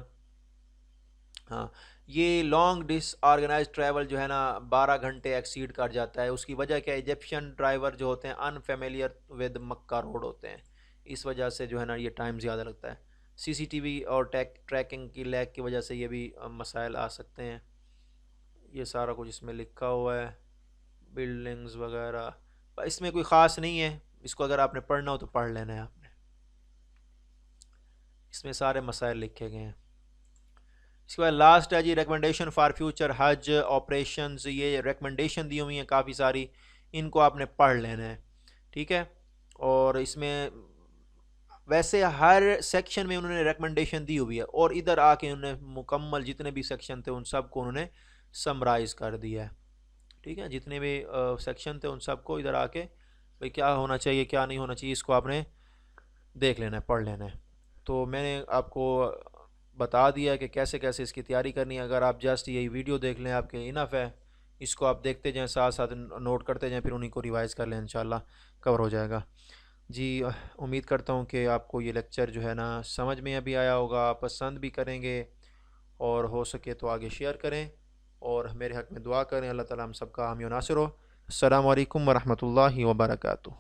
हाँ, ये लॉन्ग डिसऑर्गेनाइज ट्रैवल जो है ना 12 घंटे एक्सीड कर जाता है। उसकी वजह क्या है, इजिप्शियन ड्राइवर जो होते हैं अनफेमिलियर विद मक्का रोड होते हैं, इस वजह से जो है ना ये टाइम ज़्यादा लगता है। सीसीटीवी और ट्रैकिंग की लैग की वजह से ये भी मसाइल आ सकते हैं। ये सारा कुछ इसमें लिखा हुआ है, बिल्डिंग्स वगैरह, इसमें कोई ख़ास नहीं है, इसको अगर आपने पढ़ना हो तो पढ़ लेना है आपने, इसमें सारे मसाइल लिखे गए हैं। इसके बाद लास्ट है जी रिकमेंडेशन फॉर फ्यूचर हज ऑपरेशंस। ये रिकमेंडेशन दी हुई हैं काफ़ी सारी, इनको आपने पढ़ लेना है, ठीक है। और इसमें वैसे हर सेक्शन में उन्होंने रिकमेंडेशन दी हुई है, और इधर आके उन्होंने मुकम्मल जितने भी सेक्शन थे उन सब को उन्होंने समराइज़ कर दिया है, ठीक है। जितने भी सेक्शन थे उन सबको इधर आके भाई क्या होना चाहिए क्या नहीं होना चाहिए इसको आपने देख लेना है, पढ़ लेना है। तो मैंने आपको बता दिया है कि कैसे कैसे इसकी तैयारी करनी है। अगर आप जस्ट यही वीडियो देख लें आपके इनफ है, इसको आप देखते जाएं, साथ साथ नोट करते जाएं, फिर उन्हीं को रिवाइज़ कर लें, इंशाल्लाह कवर हो जाएगा जी। उम्मीद करता हूँ कि आपको ये लेक्चर जो है ना समझ में अभी आया होगा, पसंद भी करेंगे, और हो सके तो आगे शेयर करें और मेरे हक़ में दुआ करें। अल्लाह ताला हम सबका हामी और नासिर हो। अस्सलामु अलैकुम वरहमतुल्लाहि वबरकातुहू।